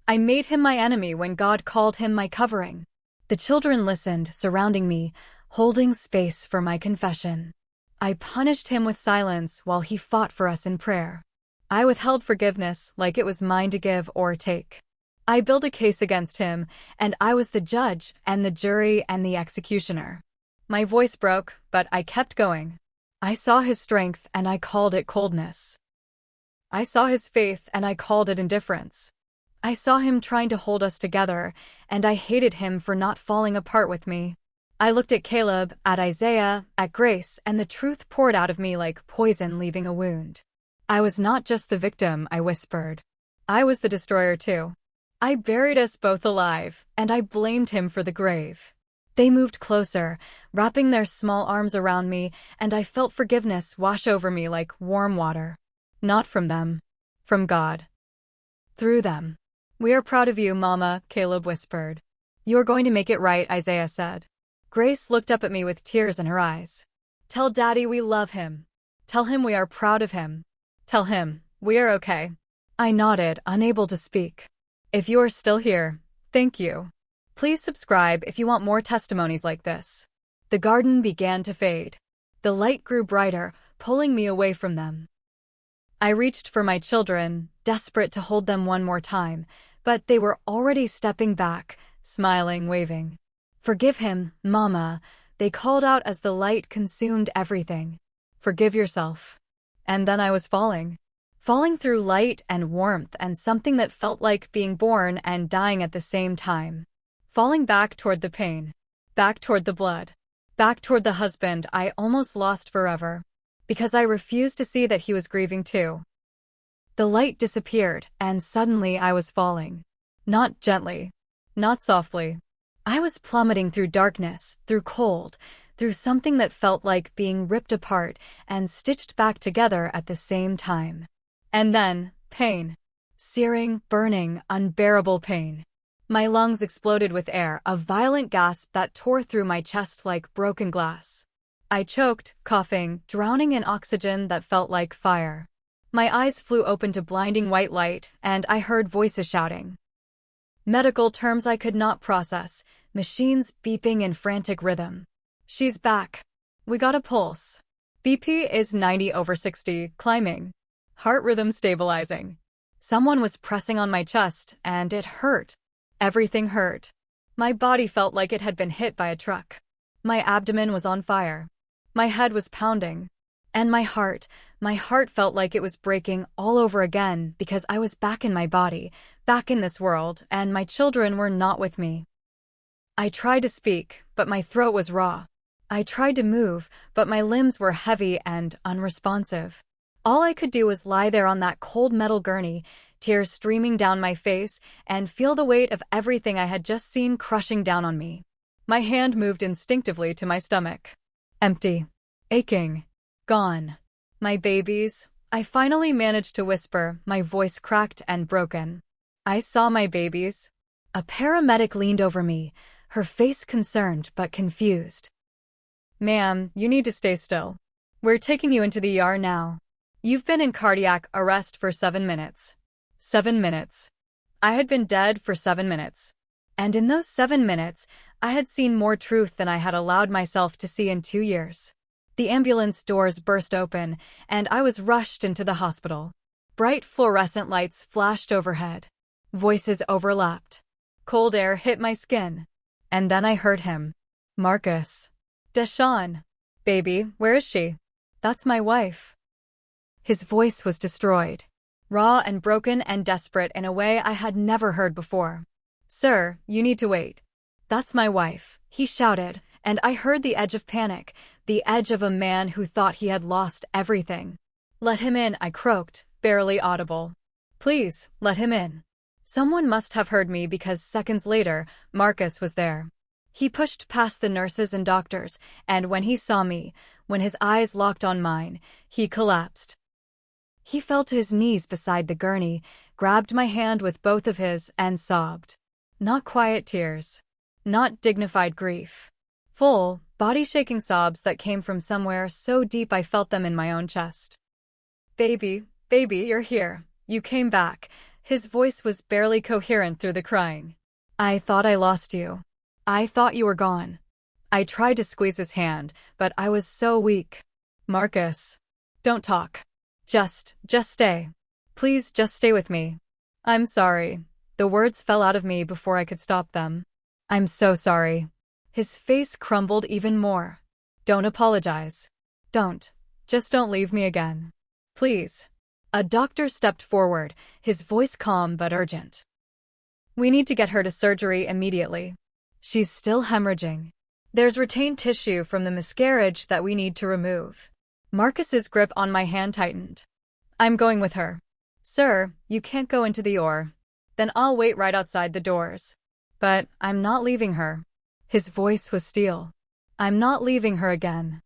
I made him my enemy when God called him my covering. The children listened, surrounding me, holding space for my confession. I punished him with silence while he fought for us in prayer. I withheld forgiveness like it was mine to give or take. I built a case against him, and I was the judge and the jury and the executioner. My voice broke, but I kept going. I saw his strength and I called it coldness. I saw his faith and I called it indifference. I saw him trying to hold us together, and I hated him for not falling apart with me. I looked at Caleb, at Isaiah, at Grace, and the truth poured out of me like poison leaving a wound. I was not just the victim, I whispered. I was the destroyer too. I buried us both alive, and I blamed him for the grave. They moved closer, wrapping their small arms around me, and I felt forgiveness wash over me like warm water. Not from them. From God. Through them. We are proud of you, Mama, Caleb whispered. You are going to make it right, Isaiah said. Grace looked up at me with tears in her eyes. Tell Daddy we love him. Tell him we are proud of him. Tell him, we are okay. I nodded, unable to speak. If you are still here, thank you. Please subscribe if you want more testimonies like this. The garden began to fade. The light grew brighter, pulling me away from them. I reached for my children, desperate to hold them one more time, but they were already stepping back, smiling, waving. Forgive him, Mama, they called out as the light consumed everything. Forgive yourself. And then I was falling. Falling through light and warmth and something that felt like being born and dying at the same time. Falling back toward the pain. Back toward the blood. Back toward the husband I almost lost forever. Because I refused to see that he was grieving too. The light disappeared, and suddenly I was falling. Not gently. Not softly. I was plummeting through darkness, through cold, through something that felt like being ripped apart and stitched back together at the same time. And then, pain. Searing, burning, unbearable pain. My lungs exploded with air, a violent gasp that tore through my chest like broken glass. I choked, coughing, drowning in oxygen that felt like fire. My eyes flew open to blinding white light, and I heard voices shouting. Medical terms I could not process, machines beeping in frantic rhythm. She's back. We got a pulse. BP is 90/60, climbing. Heart rhythm stabilizing. Someone was pressing on my chest, and it hurt. Everything hurt. My body felt like it had been hit by a truck. My abdomen was on fire. My head was pounding. And my heart felt like it was breaking all over again because I was back in my body, back in this world, and my children were not with me. I tried to speak, but my throat was raw. I tried to move, but my limbs were heavy and unresponsive. All I could do was lie there on that cold metal gurney, tears streaming down my face, and feel the weight of everything I had just seen crushing down on me. My hand moved instinctively to my stomach. Empty. Aching. Gone. My babies. I finally managed to whisper, my voice cracked and broken. I saw my babies. A paramedic leaned over me, her face concerned but confused. Ma'am, you need to stay still. We're taking you into the ER now. You've been in cardiac arrest for 7 minutes. 7 minutes. I had been dead for 7 minutes. And in those 7 minutes, I had seen more truth than I had allowed myself to see in 2 years. The ambulance doors burst open, and I was rushed into the hospital. Bright fluorescent lights flashed overhead. Voices overlapped. Cold air hit my skin. And then I heard him. Marcus. Deshawn. Baby, where is she? That's my wife. His voice was destroyed. Raw and broken and desperate in a way I had never heard before. Sir, you need to wait. That's my wife, he shouted, and I heard the edge of panic, the edge of a man who thought he had lost everything. Let him in, I croaked, barely audible. Please, let him in. Someone must have heard me because seconds later, Marcus was there. He pushed past the nurses and doctors, and when he saw me, when his eyes locked on mine, he collapsed. He fell to his knees beside the gurney, grabbed my hand with both of his, and sobbed. Not quiet tears. Not dignified grief. Full, body-shaking sobs that came from somewhere so deep I felt them in my own chest. Baby, you're here. You came back. His voice was barely coherent through the crying. I thought I lost you. I thought you were gone. I tried to squeeze his hand, but I was so weak. Marcus. Don't talk. Just stay. Please just stay with me. I'm sorry. The words fell out of me before I could stop them. I'm so sorry. His face crumbled even more. Don't apologize. Just don't leave me again. Please. A doctor stepped forward, his voice calm but urgent. We need to get her to surgery immediately. She's still hemorrhaging. There's retained tissue from the miscarriage that we need to remove. Marcus's grip on my hand tightened. I'm going with her. Sir, you can't go into the OR. Then I'll wait right outside the doors. But I'm not leaving her. His voice was steel. I'm not leaving her again.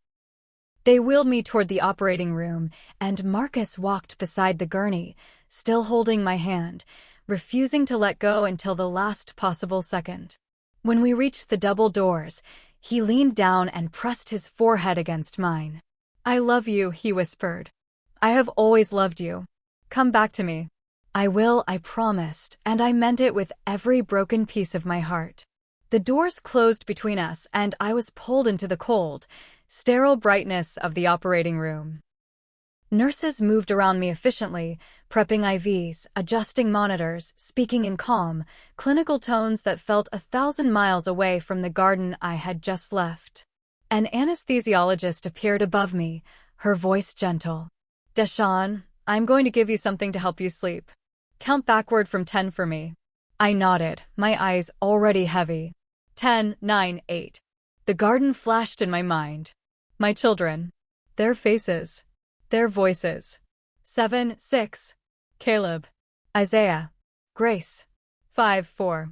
They wheeled me toward the operating room, and Marcus walked beside the gurney, still holding my hand, refusing to let go until the last possible second. When we reached the double doors, he leaned down and pressed his forehead against mine. I love you, he whispered. I have always loved you. Come back to me. I will, I promised, and I meant it with every broken piece of my heart. The doors closed between us, and I was pulled into the cold, sterile brightness of the operating room. Nurses moved around me efficiently, prepping IVs, adjusting monitors, speaking in calm, clinical tones that felt 1,000 miles away from the garden I had just left. An anesthesiologist appeared above me, her voice gentle. Deshawn, I'm going to give you something to help you sleep. Count backward from 10 for me. I nodded, my eyes already heavy. 10, 9, 8. The garden flashed in my mind. My children. Their faces. Their voices. 7, 6. Caleb. Isaiah. Grace. 5, 4.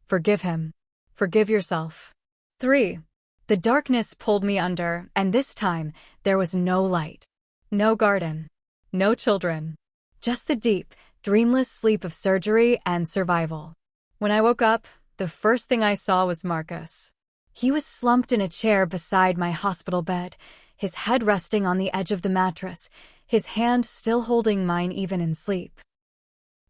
Forgive him. Forgive yourself. 3. The darkness pulled me under, and this time there was no light. No garden. No children. Just the deep, dreamless sleep of surgery and survival. When I woke up, the first thing I saw was Marcus. He was slumped in a chair beside my hospital bed, his head resting on the edge of the mattress, his hand still holding mine even in sleep.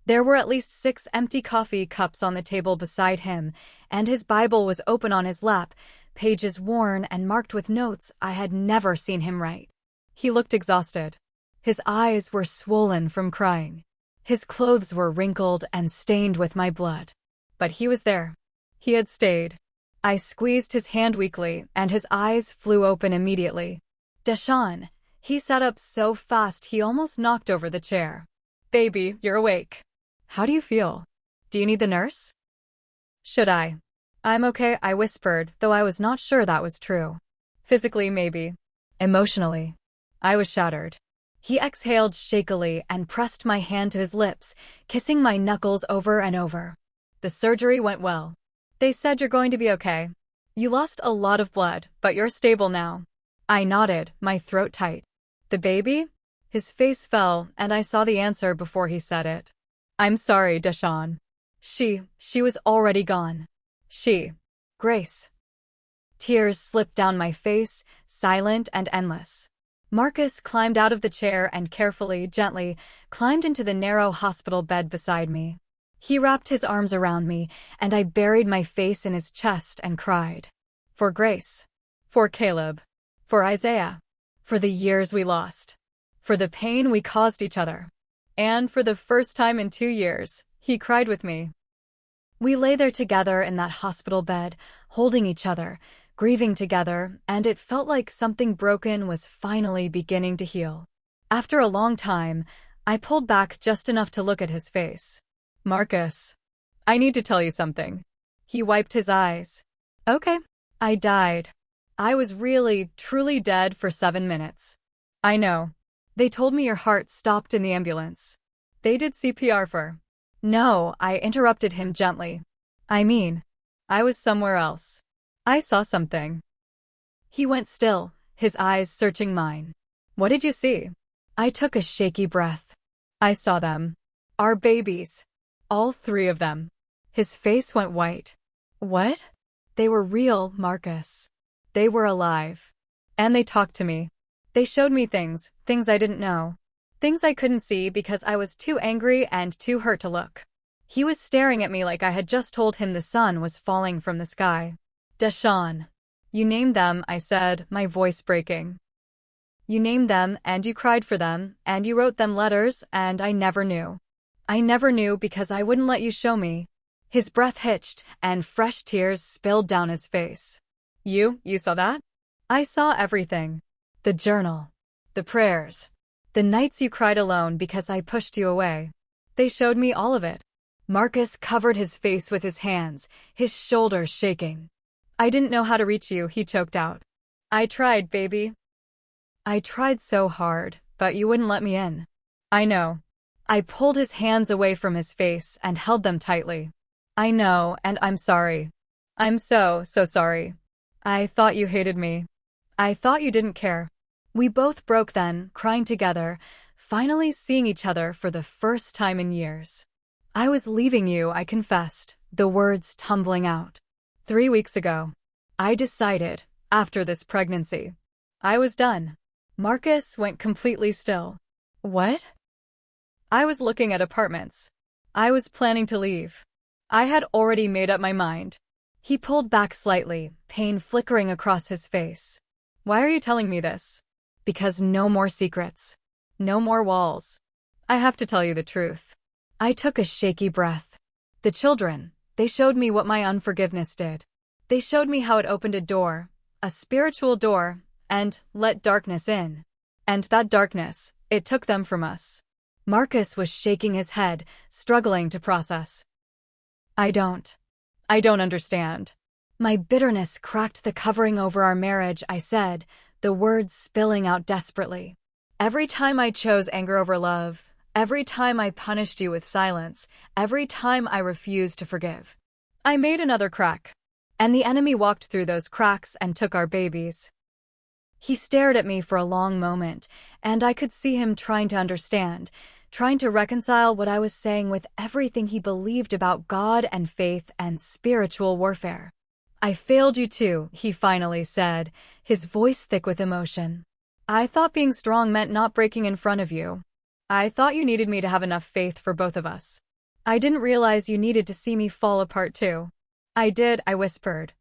There were at least 6 empty coffee cups on the table beside him, and his Bible was open on his lap, pages worn and marked with notes I had never seen him write. He looked exhausted. His eyes were swollen from crying. His clothes were wrinkled and stained with my blood. But he was there. He had stayed. I squeezed his hand weakly, and his eyes flew open immediately. Deshawn. He sat up so fast he almost knocked over the chair. Baby, you're awake. How do you feel? Do you need the nurse? Should I? I'm okay, I whispered, though I was not sure that was true. Physically, maybe. Emotionally. I was shattered. He exhaled shakily and pressed my hand to his lips, kissing my knuckles over and over. The surgery went well. They said you're going to be okay. You lost a lot of blood, but you're stable now. I nodded, my throat tight. The baby? His face fell, and I saw the answer before he said it. I'm sorry, Deshawn. She was already gone. Grace. Tears slipped down my face, silent and endless. Marcus climbed out of the chair and carefully, gently, climbed into the narrow hospital bed beside me. He wrapped his arms around me, and I buried my face in his chest and cried. For Grace. For Caleb. For Isaiah. For the years we lost. For the pain we caused each other. And for the first time in 2 years, he cried with me. We lay there together in that hospital bed, holding each other, grieving together, and it felt like something broken was finally beginning to heal. After a long time, I pulled back just enough to look at his face. Marcus, I need to tell you something. He wiped his eyes. Okay. I died. I was really, truly dead for 7 minutes. I know. They told me your heart stopped in the ambulance. They did CPR for. No, I interrupted him gently. I mean, I was somewhere else. I saw something. He went still, his eyes searching mine. What did you see? I took a shaky breath. I saw them. Our babies. All 3 of them. His face went white. What? They were real, Marcus. They were alive. And they talked to me. They showed me things I didn't know. Things I couldn't see because I was too angry and too hurt to look. He was staring at me like I had just told him the sun was falling from the sky. Deshawn. You named them, I said, my voice breaking. You named them, and you cried for them, and you wrote them letters, and I never knew. I never knew because I wouldn't let you show me. His breath hitched, and fresh tears spilled down his face. You saw that? I saw everything. The journal. The prayers. The nights you cried alone because I pushed you away. They showed me all of it. Marcus covered his face with his hands, his shoulders shaking. I didn't know how to reach you, he choked out. I tried, baby. I tried so hard, but you wouldn't let me in. I know. I pulled his hands away from his face and held them tightly. I know, and I'm sorry. I'm so sorry. I thought you hated me. I thought you didn't care. We both broke then, crying together, finally seeing each other for the first time in years. I was leaving you, I confessed, the words tumbling out. 3 weeks ago. I decided, after this pregnancy. I was done. Marcus went completely still. What? I was looking at apartments. I was planning to leave. I had already made up my mind. He pulled back slightly, pain flickering across his face. Why are you telling me this? Because no more secrets. No more walls. I have to tell you the truth. I took a shaky breath. The children, they showed me what my unforgiveness did. They showed me how it opened a door, a spiritual door, and let darkness in. And that darkness, it took them from us. Marcus was shaking his head, struggling to process. I don't understand. My bitterness cracked the covering over our marriage, I said, the words spilling out desperately. Every time I chose anger over love, every time I punished you with silence, every time I refused to forgive. I made another crack. And the enemy walked through those cracks and took our babies. He stared at me for a long moment, and I could see him trying to understand, trying to reconcile what I was saying with everything he believed about God and faith and spiritual warfare. I failed you too, he finally said, his voice thick with emotion. I thought being strong meant not breaking in front of you. I thought you needed me to have enough faith for both of us. I didn't realize you needed to see me fall apart too. I did, I whispered.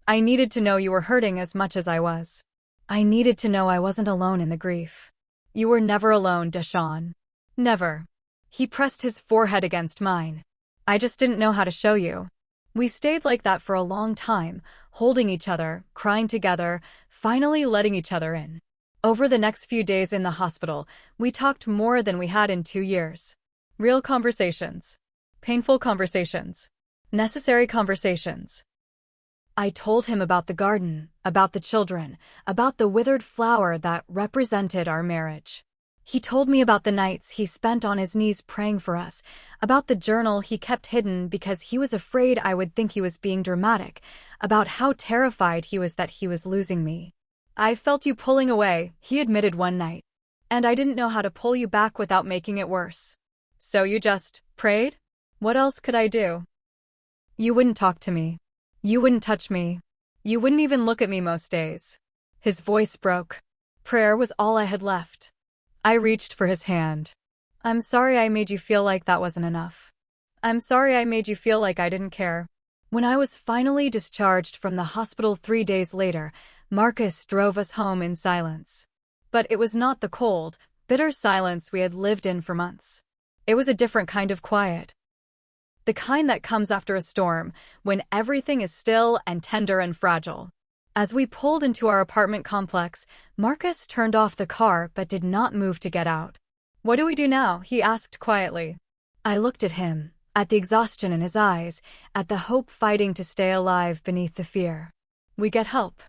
I needed to know you were hurting as much as I was. I needed to know I wasn't alone in the grief. You were never alone, Deshawn. Never. He pressed his forehead against mine. I just didn't know how to show you. We stayed like that for a long time, holding each other, crying together, finally letting each other in. Over the next few days in the hospital, we talked more than we had in 2 years. Real conversations. Painful conversations. Necessary conversations. I told him about the garden, about the children, about the withered flower that represented our marriage. He told me about the nights he spent on his knees praying for us, about the journal he kept hidden because he was afraid I would think he was being dramatic, about how terrified he was that he was losing me. I felt you pulling away, he admitted one night. And I didn't know how to pull you back without making it worse. So you just prayed? What else could I do? You wouldn't talk to me. You wouldn't touch me. You wouldn't even look at me most days. His voice broke. Prayer was all I had left. I reached for his hand. I'm sorry I made you feel like that wasn't enough. I'm sorry I made you feel like I didn't care. When I was finally discharged from the hospital 3 days later, Marcus drove us home in silence. But it was not the cold, bitter silence we had lived in for months. It was a different kind of quiet. The kind that comes after a storm, when everything is still and tender and fragile. As we pulled into our apartment complex, Marcus turned off the car but did not move to get out. What do we do now? He asked quietly. I looked at him, at the exhaustion in his eyes, at the hope fighting to stay alive beneath the fear. We get help.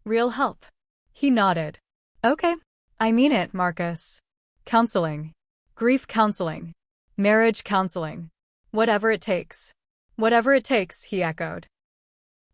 Real help. He nodded. Okay. I mean it, Marcus. Counseling. Grief counseling. Marriage counseling. Whatever it takes. Whatever it takes, he echoed.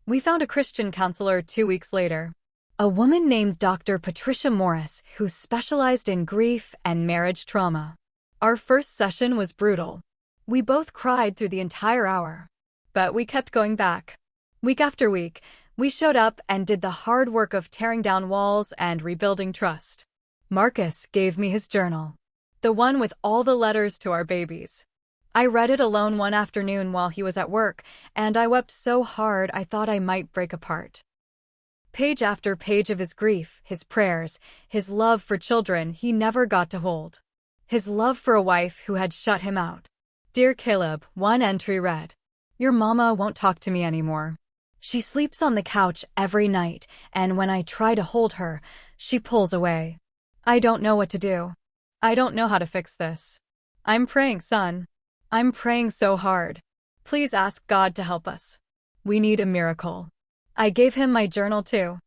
We found a Christian counselor 2 weeks later. A woman named Dr. Patricia Morris, who specialized in grief and marriage trauma. Our first session was brutal. We both cried through the entire hour. But we kept going back. Week after week, we showed up and did the hard work of tearing down walls and rebuilding trust. Marcus gave me his journal. The one with all the letters to our babies. I read it alone one afternoon while he was at work, and I wept so hard I thought I might break apart. Page after page of his grief, his prayers, his love for children he never got to hold. His love for a wife who had shut him out. Dear Caleb, one entry read, Your mama won't talk to me anymore. She sleeps on the couch every night, and when I try to hold her, she pulls away. I don't know what to do. I don't know how to fix this. I'm praying, son. I'm praying so hard. Please ask God to help us. We need a miracle. I gave him my journal too.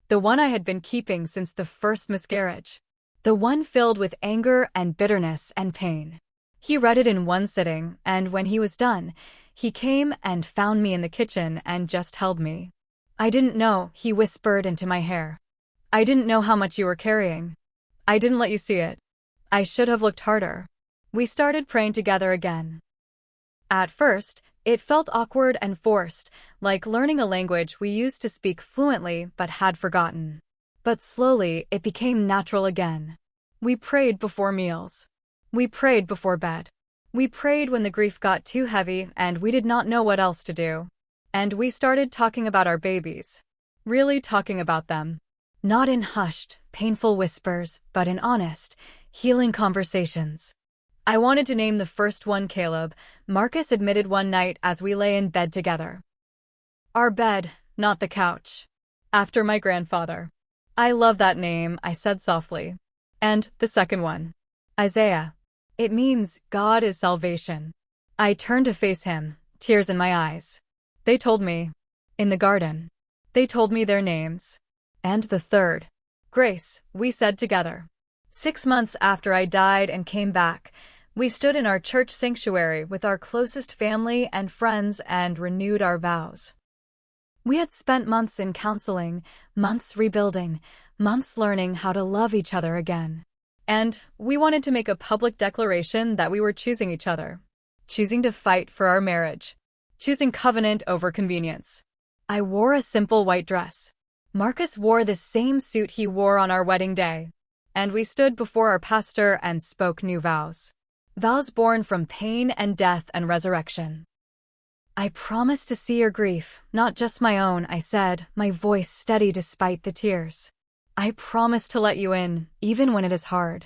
The one I had been keeping since the first miscarriage. The one filled with anger and bitterness and pain. He read it in one sitting, and when he was done, he came and found me in the kitchen and just held me. I didn't know, he whispered into my hair. I didn't know how much you were carrying. I didn't let you see it. I should have looked harder. We started praying together again. At first, it felt awkward and forced, like learning a language we used to speak fluently but had forgotten. But slowly, it became natural again. We prayed before meals. We prayed before bed. We prayed when the grief got too heavy and we did not know what else to do. And we started talking about our babies. Really talking about them. Not in hushed, painful whispers, but in honest, healing conversations. I wanted to name the first one Caleb, Marcus admitted one night as we lay in bed together. Our bed, not the couch. After my grandfather. I love that name, I said softly. And the second one. Isaiah. It means God is salvation. I turned to face him, tears in my eyes. They told me. In the garden. They told me their names. And the third. Grace, we said together. 6 months after I died and came back, we stood in our church sanctuary with our closest family and friends and renewed our vows. We had spent months in counseling, months rebuilding, months learning how to love each other again. And we wanted to make a public declaration that we were choosing each other. Choosing to fight for our marriage. Choosing covenant over convenience. I wore a simple white dress. Marcus wore the same suit he wore on our wedding day. And we stood before our pastor and spoke new vows. Vows born from pain and death and resurrection. I promise to see your grief, not just my own, I said, my voice steady despite the tears. I promise to let you in, even when it is hard.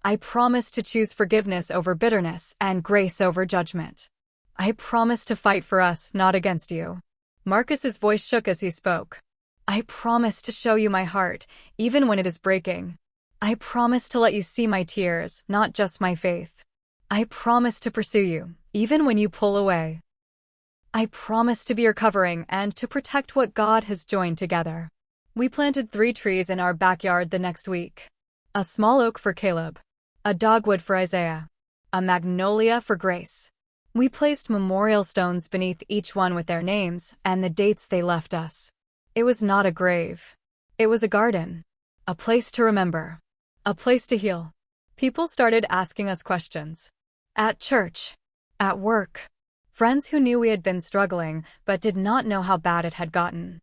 I promise to choose forgiveness over bitterness and grace over judgment. I promise to fight for us, not against you. Marcus's voice shook as he spoke. I promise to show you my heart, even when it is breaking. I promise to let you see my tears, not just my faith. I promise to pursue you, even when you pull away. I promise to be your covering and to protect what God has joined together. We planted 3 trees in our backyard the next week. A small oak for Caleb. A dogwood for Isaiah. A magnolia for Grace. We placed memorial stones beneath each one with their names and the dates they left us. It was not a grave. It was a garden, a place to remember, a place to heal. People started asking us questions. At church, at work, friends who knew we had been struggling but did not know how bad it had gotten.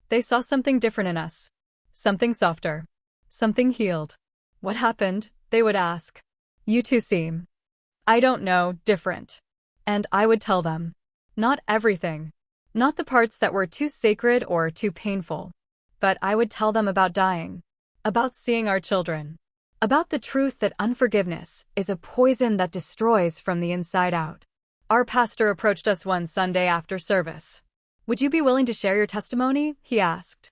They saw something different in us, something softer, something healed. What happened? They would ask. You two seem, I don't know, different. And I would tell them. Not everything. Not the parts that were too sacred or too painful. But I would tell them about dying. About seeing our children. About the truth that unforgiveness is a poison that destroys from the inside out. Our pastor approached us one Sunday after service. Would you be willing to share your testimony? He asked.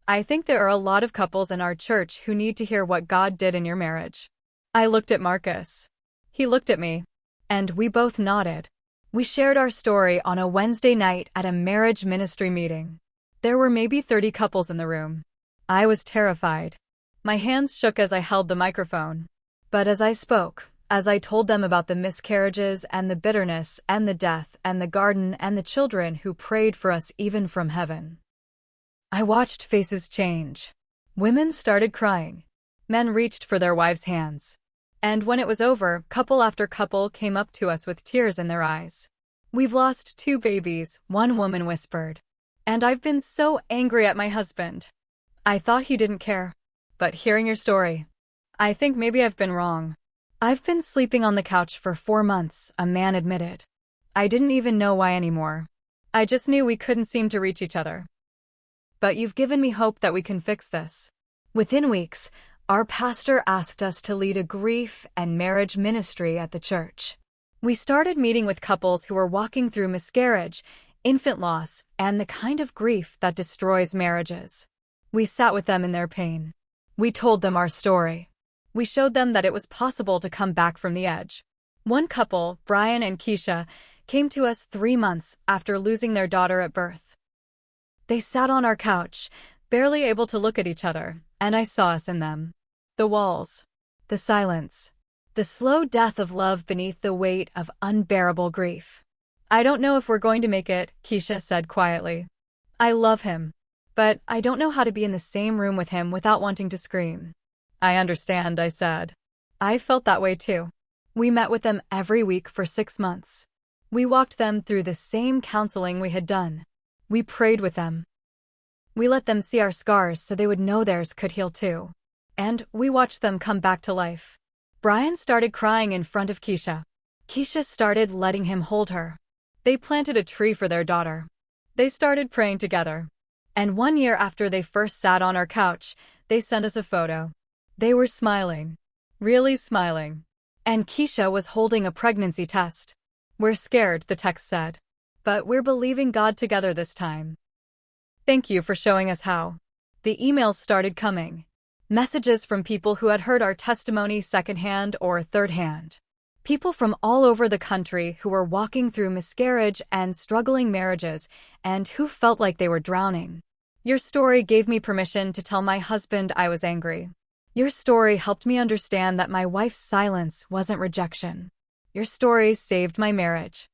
I think there are a lot of couples in our church who need to hear what God did in your marriage. I looked at Marcus. He looked at me. And we both nodded. We shared our story on a Wednesday night at a marriage ministry meeting. There were maybe 30 couples in the room. I was terrified. My hands shook as I held the microphone. But as I spoke, as I told them about the miscarriages and the bitterness and the death and the garden and the children who prayed for us even from heaven, I watched faces change. Women started crying. Men reached for their wives' hands. And when it was over, couple after couple came up to us with tears in their eyes. We've lost 2 babies, one woman whispered. And I've been so angry at my husband. I thought he didn't care. But hearing your story, I think maybe I've been wrong. I've been sleeping on the couch for 4 months, a man admitted. I didn't even know why anymore. I just knew we couldn't seem to reach each other. But you've given me hope that we can fix this. Within weeks, our pastor asked us to lead a grief and marriage ministry at the church. We started meeting with couples who were walking through miscarriage, infant loss, and the kind of grief that destroys marriages. We sat with them in their pain. We told them our story. We showed them that it was possible to come back from the edge. One couple, Brian and Keisha, came to us 3 months after losing their daughter at birth. They sat on our couch, barely able to look at each other, and I saw us in them. The walls, the silence, the slow death of love beneath the weight of unbearable grief. I don't know if we're going to make it, Keisha said quietly. I love him, but I don't know how to be in the same room with him without wanting to scream. I understand, I said. I felt that way too. We met with them every week for 6 months. We walked them through the same counseling we had done. We prayed with them. We let them see our scars so they would know theirs could heal too. And we watched them come back to life. Brian started crying in front of Keisha. Keisha started letting him hold her. They planted a tree for their daughter. They started praying together. And 1 year after they first sat on our couch, they sent us a photo. They were smiling. Really smiling. And Keisha was holding a pregnancy test. We're scared, the text said. But we're believing God together this time. Thank you for showing us how. The emails started coming. Messages from people who had heard our testimony secondhand or thirdhand. People from all over the country who were walking through miscarriage and struggling marriages and who felt like they were drowning. Your story gave me permission to tell my husband I was angry. Your story helped me understand that my wife's silence wasn't rejection. Your story saved my marriage.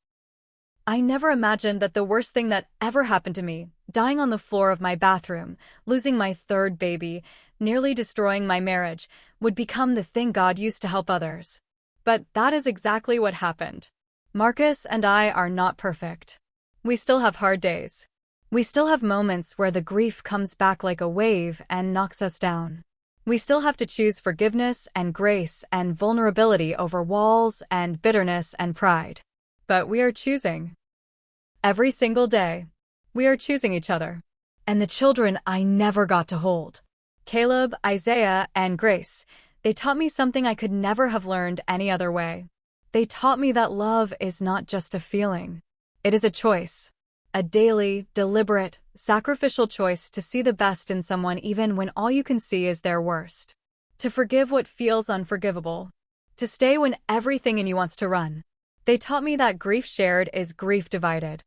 I never imagined that the worst thing that ever happened to me, dying on the floor of my bathroom, losing my 3rd baby, nearly destroying my marriage, would become the thing God used to help others. But that is exactly what happened. Marcus and I are not perfect. We still have hard days. We still have moments where the grief comes back like a wave and knocks us down. We still have to choose forgiveness and grace and vulnerability over walls and bitterness and pride. But we are choosing. Every single day, we are choosing each other. And the children I never got to hold. Caleb, Isaiah, and Grace, they taught me something I could never have learned any other way. They taught me that love is not just a feeling. It is a choice. A daily, deliberate, sacrificial choice to see the best in someone even when all you can see is their worst. To forgive what feels unforgivable. To stay when everything in you wants to run. They taught me that grief shared is grief divided.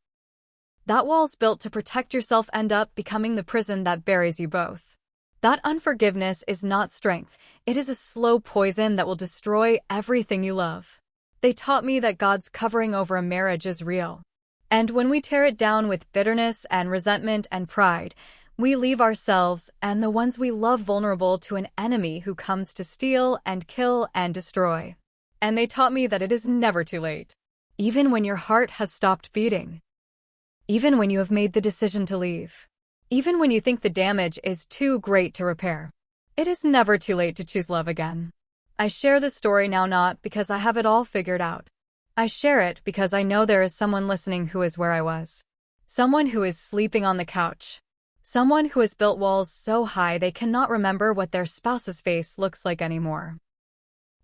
That walls built to protect yourself end up becoming the prison that buries you both. That unforgiveness is not strength. It is a slow poison that will destroy everything you love. They taught me that God's covering over a marriage is real. And when we tear it down with bitterness and resentment and pride, We leave ourselves and the ones we love vulnerable to an enemy who comes to steal and kill and destroy. And they taught me that it is never too late. Even when your heart has stopped beating. Even when you have made the decision to leave. Even when you think the damage is too great to repair. It is never too late to choose love again. I share this story now not because I have it all figured out. I share it because I know there is someone listening who is where I was. Someone who is sleeping on the couch. Someone who has built walls so high they cannot remember what their spouse's face looks like anymore.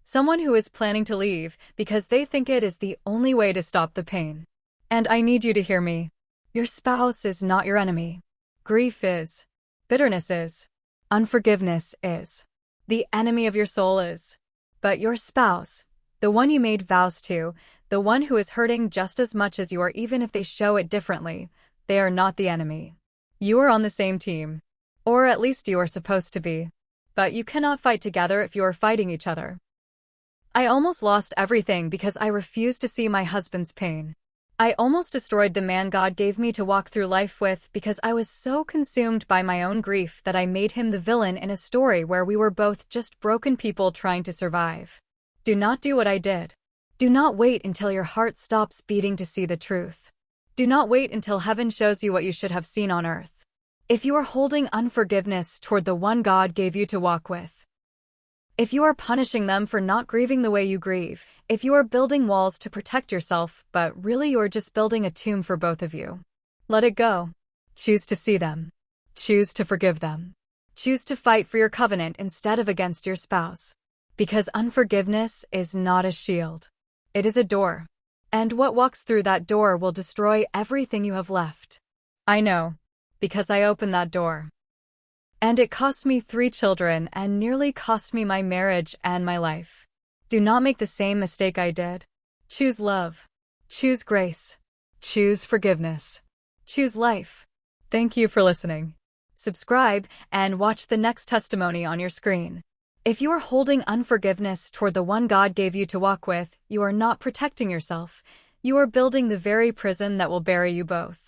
Someone who is planning to leave because they think it is the only way to stop the pain. And I need you to hear me. Your spouse is not your enemy. Grief is. Bitterness is. Unforgiveness is. The enemy of your soul is. But your spouse, the one you made vows to, the one who is hurting just as much as you are even if they show it differently, they are not the enemy. You are on the same team. Or at least you are supposed to be. But you cannot fight together if you are fighting each other. I almost lost everything because I refused to see my husband's pain. I almost destroyed the man God gave me to walk through life with because I was so consumed by my own grief that I made him the villain in a story where we were both just broken people trying to survive. Do not do what I did. Do not wait until your heart stops beating to see the truth. Do not wait until heaven shows you what you should have seen on earth. If you are holding unforgiveness toward the one God gave you to walk with, if you are punishing them for not grieving the way you grieve, if you are building walls to protect yourself, but really you're just building a tomb for both of you, let it go. Choose to see them. Choose to forgive them. Choose to fight for your covenant instead of against your spouse. Because unforgiveness is not a shield. It is a door. And what walks through that door will destroy everything you have left. I know. Because I opened that door. And it cost me 3 children and nearly cost me my marriage and my life. Do not make the same mistake I did. Choose love. Choose grace. Choose forgiveness. Choose life. Thank you for listening. Subscribe and watch the next testimony on your screen. If you are holding unforgiveness toward the one God gave you to walk with, you are not protecting yourself. You are building the very prison that will bury you both.